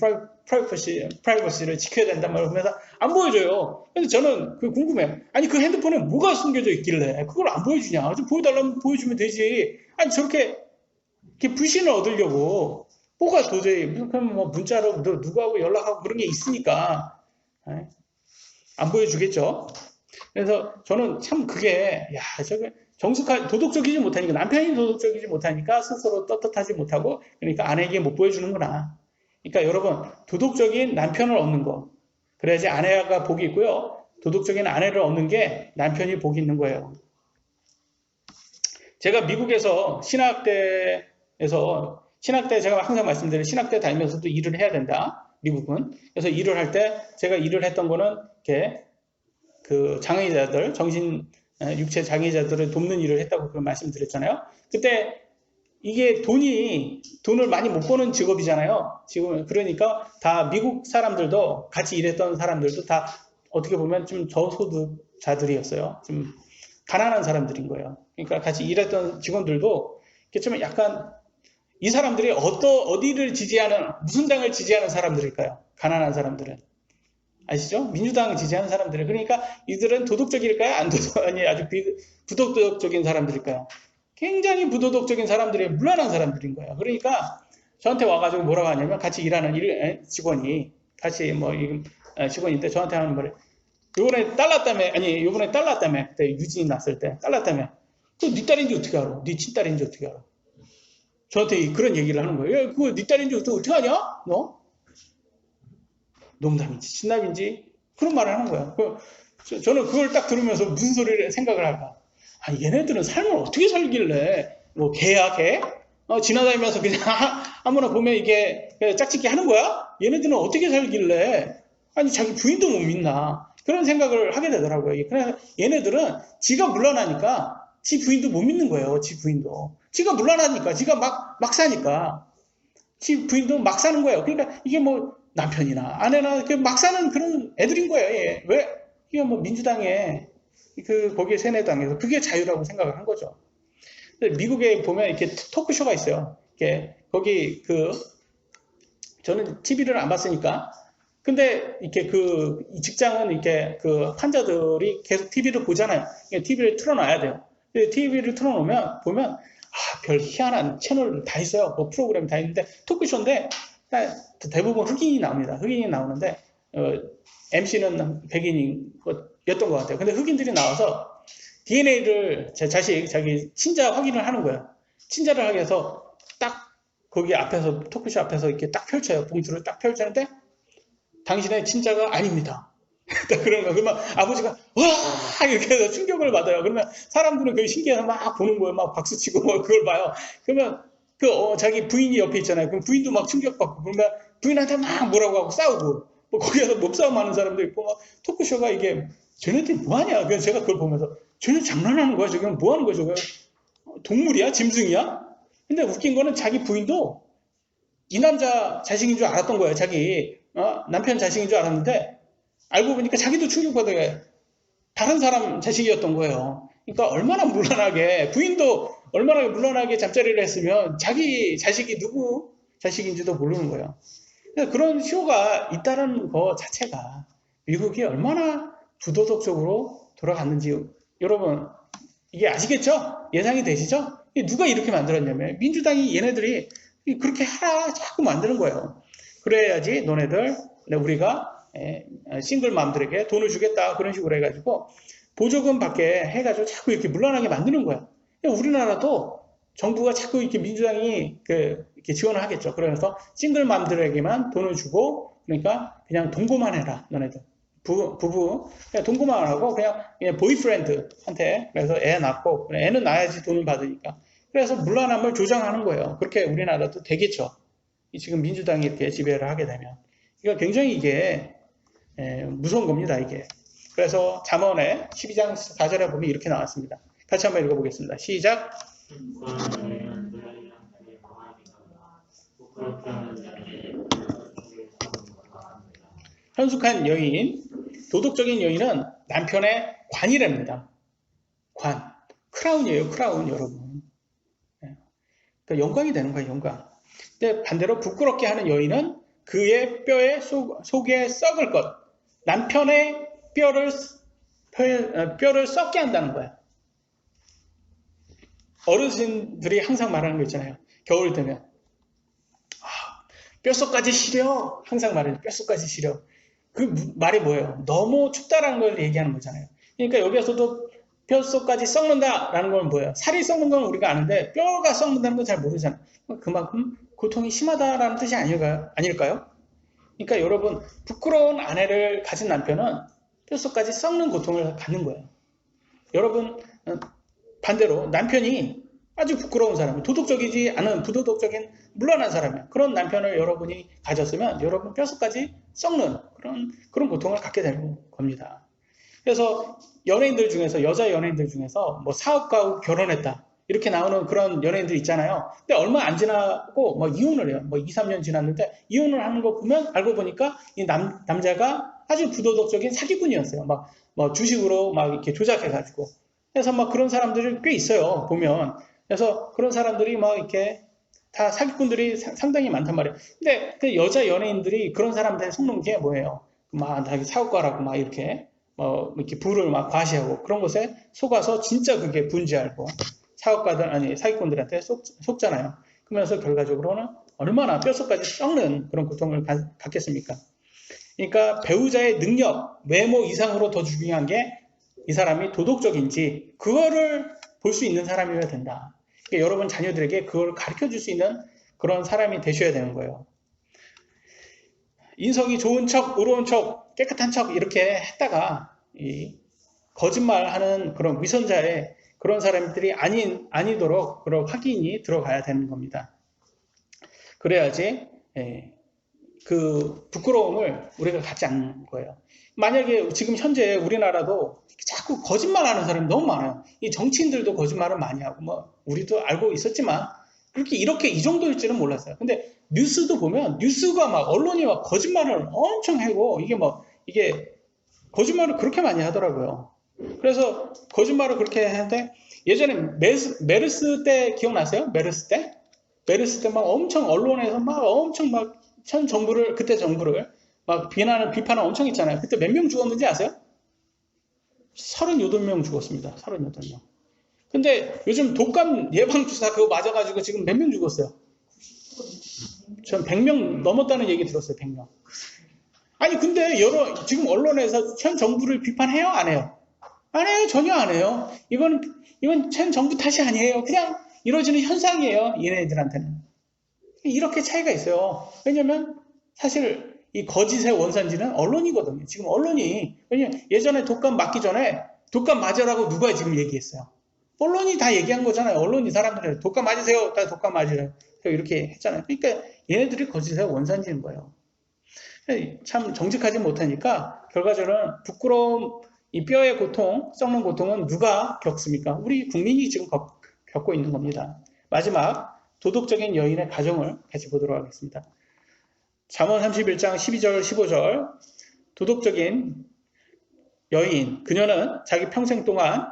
A: 프라이버시를 지켜야 된단 말을 하면서 안 보여줘요. 그래서 저는 그 궁금해요. 아니 그 핸드폰에 뭐가 숨겨져 있길래 그걸 안 보여주냐. 좀 보여달라면 보여주면 되지. 아니 저렇게 이렇게 불신을 얻으려고 뭐가 도저히 뭐 문자로 누구하고 연락하고 그런 게 있으니까 안 보여주겠죠. 그래서 저는 참 그게 저게 도덕적이지 못하니까 남편이 도덕적이지 못하니까 스스로 떳떳하지 못하고 그러니까 아내에게 못 보여주는구나. 그러니까 여러분 도덕적인 남편을 얻는 거 그래야지 아내가 복이 있고요. 도덕적인 아내를 얻는 게 남편이 복이 있는 거예요. 제가 미국에서 신학대 제가 항상 말씀드린 신학대 다니면서도 일을 해야 된다. 미국은. 그래서 일을 할 때 제가 일을 했던 거는 이렇게 그 장애자들 육체 장애자들을 돕는 일을 했다고 그런 말씀드렸잖아요. 그때 이게 돈을 많이 못 버는 직업이잖아요. 지금 그러니까 다 미국 사람들도 같이 일했던 사람들도 다 어떻게 보면 좀 저소득자들이었어요. 좀 가난한 사람들인 거예요. 그러니까 같이 일했던 직원들도 좀 약간 이 사람들이 어디를 지지하는 무슨 당을 지지하는 사람들일까요? 가난한 사람들은. 아시죠? 민주당 지지하는 사람들은. 그러니까 이들은 도덕적일까요? 아니 아주 부도덕적인 사람들일까요? 굉장히 부도덕적인 사람들이 물란한 사람들인 거예요. 그러니까 저한테 와가지고 뭐라고 하냐면 같이 일하는 직원이 같이 직원인데 저한테 하는 말이 요번에 달러 때문에 그때 유진이 났을 때 달러 때문에 네 딸인지 어떻게 알아? 네 친딸인지 어떻게 알아? 저한테 그런 얘기를 하는 거예요. 그거 네 딸인지 어떻게 아냐? 너? 농담인지 진담인지 그런 말을 하는 거야. 저는 그걸 딱 들으면서 무슨 소리를 생각을 할까? 얘네들은 삶을 어떻게 살길래 뭐 개야 개? 지나다니면서 그냥 아무나 보면 이게 짝짓기 하는 거야? 얘네들은 어떻게 살길래 아니 자기 부인도 못 믿나? 그런 생각을 하게 되더라고요. 그래서 얘네들은 지가 물러나니까 지 부인도 못 믿는 거예요. 지 부인도. 지가 물러나니까 지가 막 사니까 지 부인도 막 사는 거예요. 그러니까 이게 뭐 남편이나 아내나 막 사는 그런 애들인 거예요. 왜? 이게 뭐 민주당에 거기에 세뇌당해서 그게 자유라고 생각을 한 거죠. 미국에 보면 이렇게 토크쇼가 있어요. 이렇게 거기 저는 TV를 안 봤으니까. 근데 이렇게 이 직장은 이렇게 환자들이 계속 TV를 보잖아요. TV를 틀어놔야 돼요. TV를 틀어놓으면 보면 별 희한한 채널 다 있어요. 뭐 프로그램 다 있는데 토크쇼인데 대부분 흑인이 나옵니다. 흑인이 나오는데 MC는 백인이었던 것 같아요. 근데 흑인들이 나와서 DNA를 자기 친자 확인을 하는 거예요. 친자를 하게 해서 딱 거기 앞에서 토크쇼 앞에서 이렇게 딱 펼쳐요. 봉투를 딱 펼치는데 당신의 친자가 아닙니다. 그런 거. 그러면 아버지가 와 이렇게 해서 충격을 받아요. 그러면 사람들은 그게 신기해서 막 보는 거예요. 막 박수 치고 뭐 그걸 봐요. 그러면 자기 부인이 옆에 있잖아요. 그럼 부인도 막 충격받고 그러면 부인한테 막 뭐라고 하고 싸우고 뭐 거기에서 몸싸움 하는 사람도 있고 막 토크쇼가 이게 쟤네들이 뭐하냐. 그래서 제가 그걸 보면서 쟤네 장난하는 거야. 저게 뭐 하는 거야. 저게 동물이야? 짐승이야? 근데 웃긴 거는 자기 부인도 이 남자 자식인 줄 알았던 거예요. 자기 남편 자식인 줄 알았는데 알고 보니까 자기도 충격받아요. 다른 사람 자식이었던 거예요. 그러니까 얼마나 물란하게 부인도 얼마나 물란하게 잠자리를 했으면 자기 자식이 누구 자식인지도 모르는 거예요. 그런 쇼가 있다는 거 자체가 미국이 얼마나 부도덕적으로 돌아갔는지 여러분 이게 아시겠죠? 예상이 되시죠? 누가 이렇게 만들었냐면 민주당이 얘네들이 그렇게 하라 자꾸 만드는 거예요. 그래야지 너네들 우리가 싱글맘들에게 돈을 주겠다 그런 식으로 해가지고 보조금 받게 해가지고 자꾸 이렇게 물러나게 만드는 거야. 우리나라도 정부가 자꾸 이렇게 민주당이 이렇게 지원을 하겠죠. 그래서 싱글맘들에게만 돈을 주고 그러니까 그냥 동거만 해라 너네들. 부부 그냥 동거만 하고 그냥 보이프렌드한테 그래서 애 낳고 애는 낳아야지 돈을 받으니까 그래서 물러남을 조장하는 거예요. 그렇게 우리나라도 되겠죠. 지금 민주당이 이렇게 지배를 하게 되면 그러니까 굉장히 이게 무서운 겁니다. 이게 그래서 잠언의 12장 4절에 보면 이렇게 나왔습니다. 같이 한번 읽어보겠습니다. 시작. 현숙한 여인, 도덕적인 여인은 남편의 관이랍니다. 관, 크라운이에요. 크라운 여러분. 그러니까 영광이 되는 거예요. 영광. 근데 반대로 부끄럽게 하는 여인은 그의 뼈에 속에 썩을 것, 남편의 뼈를 썩게 한다는 거야. 어르신들이 항상 말하는 거 있잖아요. 겨울 되면 뼛속까지 시려. 항상 말해요. 뼛속까지 시려. 그 말이 뭐예요? 너무 춥다라는 걸 얘기하는 거잖아요. 그러니까 여기에서도 뼛속까지 썩는다라는 건 뭐예요? 살이 썩는 건 우리가 아는데 뼈가 썩는다는 건 잘 모르잖아요. 그만큼 고통이 심하다라는 뜻이 아닐까요? 그러니까 여러분 부끄러운 아내를 가진 남편은 뼛속까지 썩는 고통을 갖는 거예요. 여러분 반대로 남편이 아주 부끄러운 사람, 도덕적이지 않은 부도덕적인 물러난 사람이야. 그런 남편을 여러분이 가졌으면 여러분 뼛속까지 썩는 그런 고통을 갖게 되는 겁니다. 그래서 연예인들 중에서 여자 연예인들 중에서 뭐 사업가하고 결혼했다 이렇게 나오는 그런 연예인들 있잖아요. 근데 얼마 안 지나고 뭐 이혼을 해요. 뭐 2, 3년 지났는데 이혼을 하는 거 보면 알고 보니까 이 남자가 아주 부도덕적인 사기꾼이었어요. 뭐 주식으로 막 이렇게 조작해가지고. 그래서 막 그런 사람들이 꽤 있어요. 보면. 그래서 그런 사람들이 막 이렇게 다 사기꾼들이 상당히 많단 말이에요. 근데 그 여자 연예인들이 그런 사람들에 속는 게 뭐예요? 막 자기 사업가라고 막 이렇게 이렇게 부를 막 과시하고 그런 것에 속아서 진짜 그게 분지알고 사기꾼들한테 속잖아요. 그러면서 결과적으로는 얼마나 뼛속까지 썩는 그런 고통을 갖겠습니까? 그러니까 배우자의 능력, 외모 이상으로 더 중요한 게 이 사람이 도덕적인지 그거를 볼 수 있는 사람이어야 된다. 그러니까 여러분 자녀들에게 그걸 가르쳐 줄 수 있는 그런 사람이 되셔야 되는 거예요. 인성이 좋은 척, 의로운 척, 깨끗한 척 이렇게 했다가 거짓말하는 그런 위선자의 그런 사람들이 아니도록 그런 확인이 들어가야 되는 겁니다. 그래야지 그 부끄러움을 우리가 갖지 않는 거예요. 만약에 지금 현재 우리나라도 자꾸 거짓말하는 사람이 너무 많아요. 이 정치인들도 거짓말을 많이 하고 뭐 우리도 알고 있었지만 그렇게 이렇게 이 정도일 줄은 몰랐어요. 근데 뉴스도 보면 뉴스가 막 언론이 막 거짓말을 엄청 하고 이게 거짓말을 그렇게 많이 하더라고요. 그래서 거짓말을 그렇게 하는데 예전에 메르스 때 기억나세요? 메르스 때? 메르스 때 막 엄청 언론에서 막 엄청 막 현 정부를 그때 정부를 막 비판을 엄청 했잖아요. 그때 몇 명 죽었는지 아세요? 38명 죽었습니다. 38명. 근데 요즘 독감 예방 주사 그거 맞아가지고 지금 몇 명 죽었어요? 전 100명 넘었다는 얘기 들었어요. 100명. 아니 근데 지금 언론에서 현 정부를 비판해요? 안 해요? 안 해요. 전혀 안 해요. 이건 현 정부 탓이 아니에요. 그냥 이루어지는 현상이에요. 얘네들한테는. 이렇게 차이가 있어요. 왜냐면 사실 이 거짓의 원산지는 언론이거든요. 지금 언론이 왜냐면 예전에 독감 맞기 전에 독감 맞으라고 누가 지금 얘기했어요. 언론이 다 얘기한 거잖아요. 언론이 사람들을 독감 맞으세요. 다 독감 맞으세요. 이렇게 했잖아요. 그러니까 얘네들이 거짓의 원산지인 거예요. 참 정직하지 못하니까 결과적으로는 부끄러움, 이 뼈의 고통, 썩는 고통은 누가 겪습니까? 우리 국민이 지금 겪고 있는 겁니다. 마지막 도덕적인 여인의 가정을 같이 보도록 하겠습니다. 잠언 31장 12절 15절 도덕적인 여인 그녀는 자기 평생 동안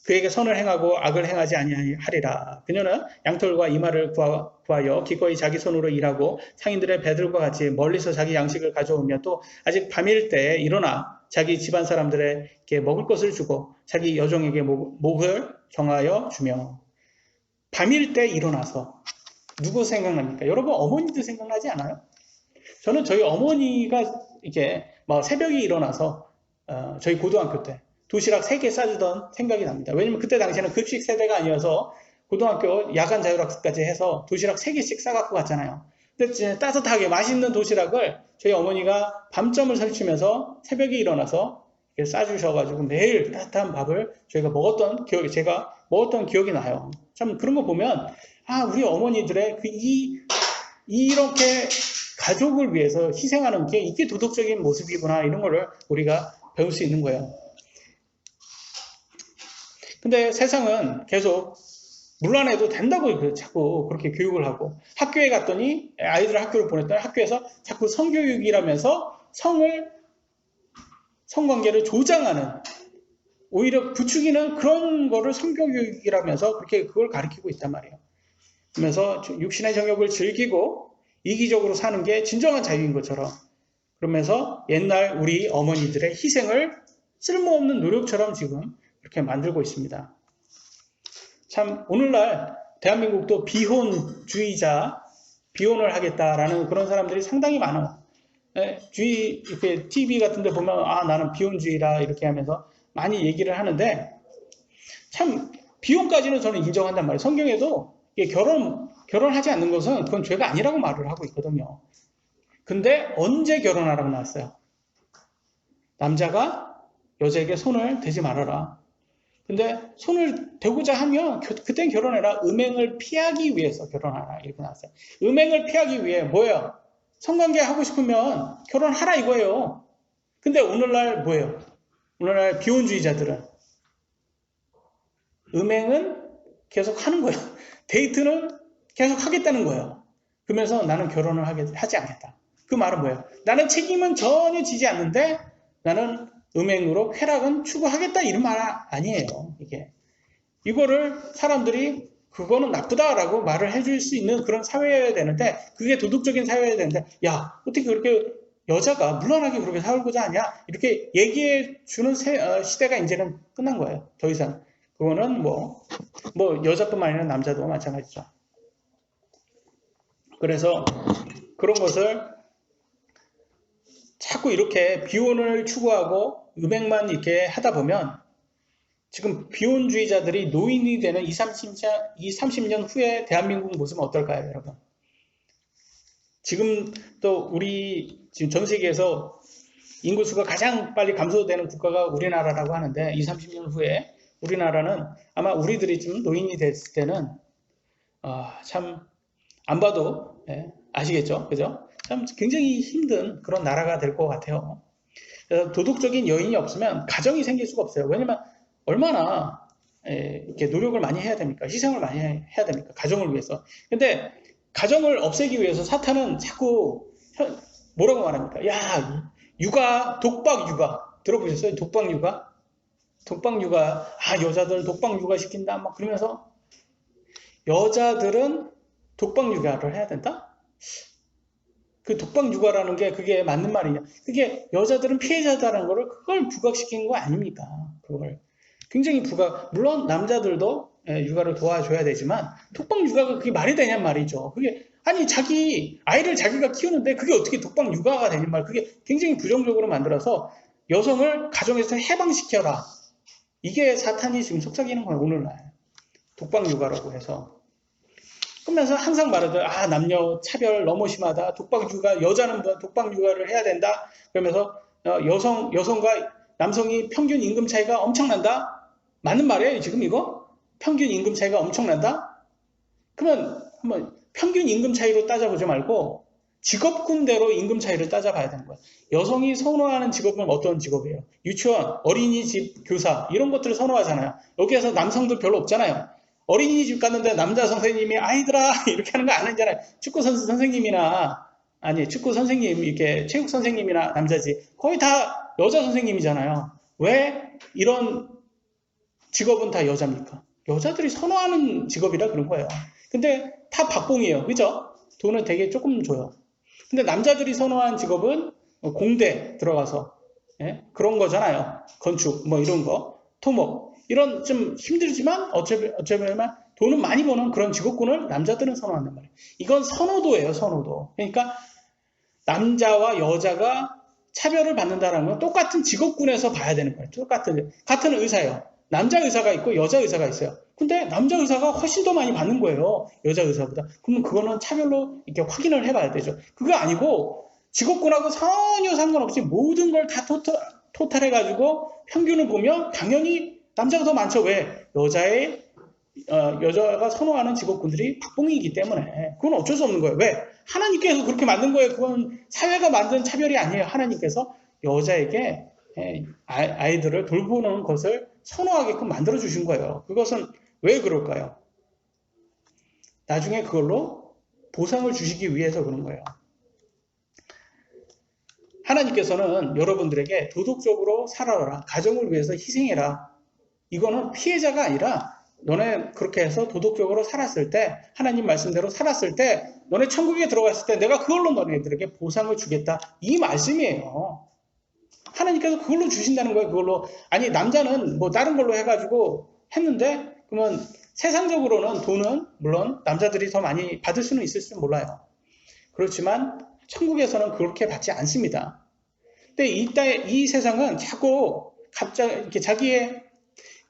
A: 그에게 선을 행하고 악을 행하지 아니하리라. 그녀는 양털과 이마를 구하여 기꺼이 자기 손으로 일하고 상인들의 배들과 같이 멀리서 자기 양식을 가져오며 또 아직 밤일 때 일어나 자기 집안 사람들에게 먹을 것을 주고 자기 여종에게 목을 정하여 주며 밤일 때 일어나서 누구 생각납니까? 여러분 어머니들 생각나지 않아요? 저는 저희 어머니가 이렇게 막 새벽에 일어나서 저희 고등학교 때 도시락 3개 싸주던 생각이 납니다. 왜냐면 그때 당시에는 급식 세대가 아니어서 고등학교 야간 자율학습까지 해서 도시락 3개씩 싸갖고 갔잖아요. 근데 따뜻하게 맛있는 도시락을 저희 어머니가 밤점을 설치면서 새벽에 일어나서 싸주셔가지고 매일 따뜻한 밥을 제가 먹었던 기억이 나요. 참 그런 거 보면 우리 어머니들의 이렇게 가족을 위해서 희생하는 게 이게 도덕적인 모습이구나 이런 거를 우리가 배울 수 있는 거예요. 근데 세상은 계속 물러내도 된다고 자꾸 그렇게 교육을 하고 학교에 갔더니 아이들을 학교를 보냈더니 학교에서 자꾸 성교육이라면서 성관계를 조장하는 오히려 부추기는 그런 거를 성교육이라면서 그렇게 그걸 가르치고 있단 말이에요. 그러면서 육신의 정욕을 즐기고 이기적으로 사는 게 진정한 자유인 것처럼 그러면서 옛날 우리 어머니들의 희생을 쓸모없는 노력처럼 지금 이렇게 만들고 있습니다. 참 오늘날 대한민국도 비혼주의자, 비혼을 하겠다라는 그런 사람들이 상당히 많아요. 이렇게 TV 같은 데 보면 나는 비혼주의라 이렇게 하면서 많이 얘기를 하는데 참 비혼까지는 저는 인정한단 말이에요. 성경에도 결혼하지 않는 것은 그건 죄가 아니라고 말을 하고 있거든요. 근데 언제 결혼하라고 나왔어요? 남자가 여자에게 손을 대지 말아라. 근데 손을 대고자 하면 그땐 결혼해라. 음행을 피하기 위해서 결혼하라. 이렇게 나왔어요. 음행을 피하기 위해 뭐예요? 성관계 하고 싶으면 결혼하라 이거예요. 근데 오늘날 뭐예요? 오늘날 비혼주의자들은 음행은 계속 하는 거예요. 데이트는 계속 하겠다는 거예요. 그러면서 나는 결혼을 하지 않겠다. 그 말은 뭐예요? 나는 책임은 전혀 지지 않는데 나는 음행으로 쾌락은 추구하겠다 이런 말 아니에요. 이거를 사람들이 그거는 나쁘다라고 말을 해줄 수 있는 그런 사회여야 되는데 그게 도덕적인 사회여야 되는데 야 어떻게 그렇게 여자가 물러나게 그렇게 살고자 하냐 이렇게 얘기해 주는 시대가 이제는 끝난 거예요. 더 이상 그거는 뭐 여자뿐만 아니라 남자도 마찬가지죠. 그래서 그런 것을 자꾸 이렇게 비혼을 추구하고 음행만 이렇게 하다 보면 지금 비혼주의자들이 노인이 되는 30년 후에 대한민국 모습은 어떨까요, 여러분? 지금 또 지금 전 세계에서 인구수가 가장 빨리 감소되는 국가가 우리나라라고 하는데 30년 후에 우리나라는 아마 우리들이 좀 노인이 됐을 때는 참 안 봐도 아시겠죠? 그죠? 참 굉장히 힘든 그런 나라가 될 것 같아요. 그래서 도덕적인 여인이 없으면 가정이 생길 수가 없어요. 왜냐면 얼마나 이렇게 노력을 많이 해야 됩니까? 희생을 많이 해야 됩니까? 가정을 위해서. 근데 가정을 없애기 위해서 사탄은 자꾸 뭐라고 말합니까? 야, 독박 육아 들어보셨어요? 독박 육아? 독박육아, 여자들 독박육아 시킨다 막 그러면서 여자들은 독박육아를 해야 된다? 그 독박육아라는 게 그게 맞는 말이냐? 그게 여자들은 피해자다라는 거를 그걸 부각시킨 거 아닙니까? 그걸 굉장히 물론 남자들도 육아를 도와줘야 되지만 독박육아가 그게 말이 되냔 말이죠. 그게 아니 자기 아이를 자기가 키우는데 그게 어떻게 독박육아가 되냔 말. 그게 굉장히 부정적으로 만들어서 여성을 가정에서 해방시켜라. 이게 사탄이 지금 속삭이는 거예요. 오늘날 독박육아라고 해서. 그러면서 항상 말하죠. 남녀 차별 너무 심하다. 독박육아, 여자는 독박육아를 해야 된다. 그러면서 여성과 남성이 평균 임금 차이가 엄청난다. 맞는 말이에요, 지금 이거? 평균 임금 차이가 엄청난다? 그러면 한번 평균 임금 차이로 따져보지 말고 직업군대로 임금 차이를 따져봐야 되는 거예요. 여성이 선호하는 직업은 어떤 직업이에요? 유치원, 어린이집 교사 이런 것들을 선호하잖아요. 여기에서 남성들 별로 없잖아요. 어린이집 갔는데 남자 선생님이 아이들아 이렇게 하는 거 안 하잖아요. 축구 선생님이나 축구 선생님 이렇게 체육 선생님이나 남자지 거의 다 여자 선생님이잖아요. 왜 이런 직업은 다 여자입니까? 여자들이 선호하는 직업이라 그런 거예요. 근데 다 박봉이에요. 그죠? 돈은 되게 조금 줘요. 근데 남자들이 선호하는 직업은 공대 들어가서 그런 거잖아요. 건축 뭐 이런 거, 토목 이런 좀 힘들지만 어쩌면 돈은 많이 버는 그런 직업군을 남자들은 선호한단 말이에요. 이건 선호도예요, 선호도. 그러니까 남자와 여자가 차별을 받는다는 건 똑같은 직업군에서 봐야 되는 거예요. 같은 의사예요. 남자 의사가 있고 여자 의사가 있어요. 근데 남자 의사가 훨씬 더 많이 받는 거예요. 여자 의사보다. 그러면 그거는 차별로 이렇게 확인을 해봐야 되죠. 그거 아니고 직업군하고 전혀 상관없이 모든 걸 다 토탈해가지고 평균을 보면 당연히 남자가 더 많죠. 왜? 여자가 선호하는 직업군들이 박봉이기 때문에 그건 어쩔 수 없는 거예요. 왜? 하나님께서 그렇게 만든 거예요. 그건 사회가 만든 차별이 아니에요. 하나님께서 여자에게 아이들을 돌보는 것을 선호하게끔 만들어 주신 거예요. 그것은 왜 그럴까요? 나중에 그걸로 보상을 주시기 위해서 그런 거예요. 하나님께서는 여러분들에게 도덕적으로 살아라. 가정을 위해서 희생해라. 이거는 피해자가 아니라 너네 그렇게 해서 도덕적으로 살았을 때 하나님 말씀대로 살았을 때 너네 천국에 들어갔을 때 내가 그걸로 너네들에게 보상을 주겠다. 이 말씀이에요. 하나님께서 그걸로 주신다는 거예요. 그걸로. 아니 남자는 뭐 다른 걸로 해가지고 했는데 그러면 세상적으로는 돈은 물론 남자들이 더 많이 받을 수는 있을지 몰라요. 그렇지만 천국에서는 그렇게 받지 않습니다. 근데 이 세상은 자꾸 갑자기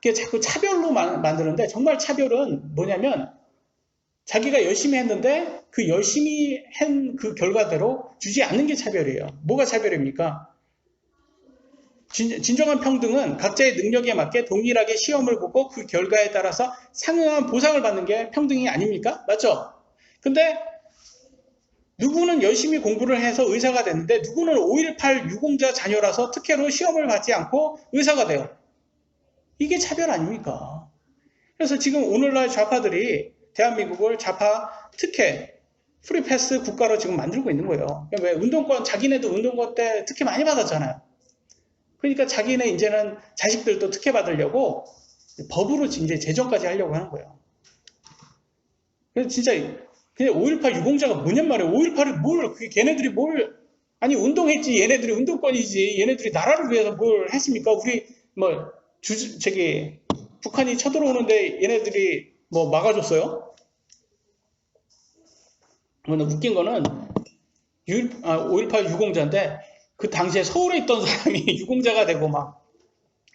A: 이렇게 자꾸 차별로 만드는데 정말 차별은 뭐냐면 자기가 열심히 했는데 그 열심히 한 그 결과대로 주지 않는 게 차별이에요. 뭐가 차별입니까? 진정한 평등은 각자의 능력에 맞게 동일하게 시험을 보고 그 결과에 따라서 상응한 보상을 받는 게 평등이 아닙니까? 맞죠? 근데 누구는 열심히 공부를 해서 의사가 됐는데 누구는 5.18 유공자 자녀라서 특혜로 시험을 받지 않고 의사가 돼요. 이게 차별 아닙니까? 그래서 지금 오늘날 좌파들이 대한민국을 좌파 특혜, 프리패스 국가로 지금 만들고 있는 거예요. 왜? 자기네도 운동권 때 특혜 많이 받았잖아요. 그러니까 자기네 이제는 자식들도 특혜 받으려고 법으로 이제 제정까지 하려고 하는 거예요. 그래서 진짜 그냥 5.18 유공자가 뭐냔 말이에요. 5.18이 걔네들이 아니 운동했지. 얘네들이 운동권이지. 얘네들이 나라를 위해서 뭘 했습니까? 우리 북한이 쳐들어오는데 얘네들이 뭐 막아줬어요? 웃긴 거는 5.18 유공자인데 그 당시에 서울에 있던 사람이 유공자가 되고 막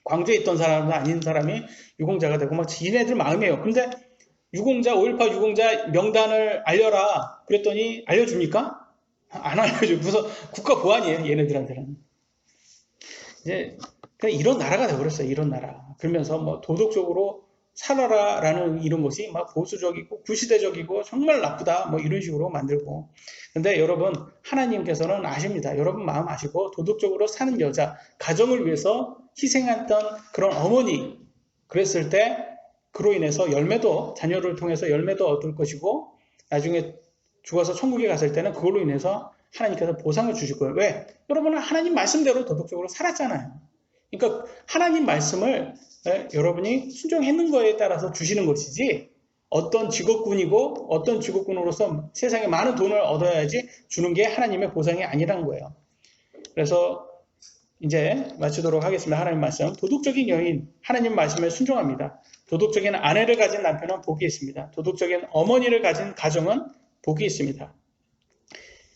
A: 광주에 있던 사람은 아닌 사람이 유공자가 되고 막 지네들 마음이에요. 근데 5.18 유공자 명단을 알려라. 그랬더니 알려줍니까? 안 알려줘. 무슨 국가 보안이에요. 얘네들한테는. 이제 그냥 이런 나라가 돼버렸어요. 이런 나라. 그러면서 뭐 도덕적으로 살아라라는 이런 것이 막 보수적이고 구시대적이고 정말 나쁘다 뭐 이런 식으로 만들고. 근데 여러분 하나님께서는 아십니다. 여러분 마음 아시고 도덕적으로 사는 여자, 가정을 위해서 희생했던 그런 어머니 그랬을 때 그로 인해서 자녀를 통해서 열매도 얻을 것이고 나중에 죽어서 천국에 갔을 때는 그걸로 인해서 하나님께서 보상을 주실 거예요. 왜? 여러분은 하나님 말씀대로 도덕적으로 살았잖아요. 그러니까 하나님 말씀을 여러분이 순종했는 거에 따라서 주시는 것이지 어떤 직업군이고 어떤 직업군으로서 세상에 많은 돈을 얻어야지 주는 게 하나님의 보상이 아니라는 거예요. 그래서 이제 마치도록 하겠습니다. 하나님 말씀. 도덕적인 여인, 하나님 말씀에 순종합니다. 도덕적인 아내를 가진 남편은 복이 있습니다. 도덕적인 어머니를 가진 가정은 복이 있습니다.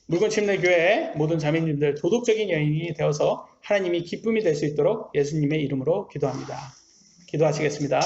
A: 물건 침례 교회 모든 자매님들 도덕적인 여인이 되어서 하나님이 기쁨이 될 수 있도록 예수님의 이름으로 기도합니다. 기도하시겠습니다.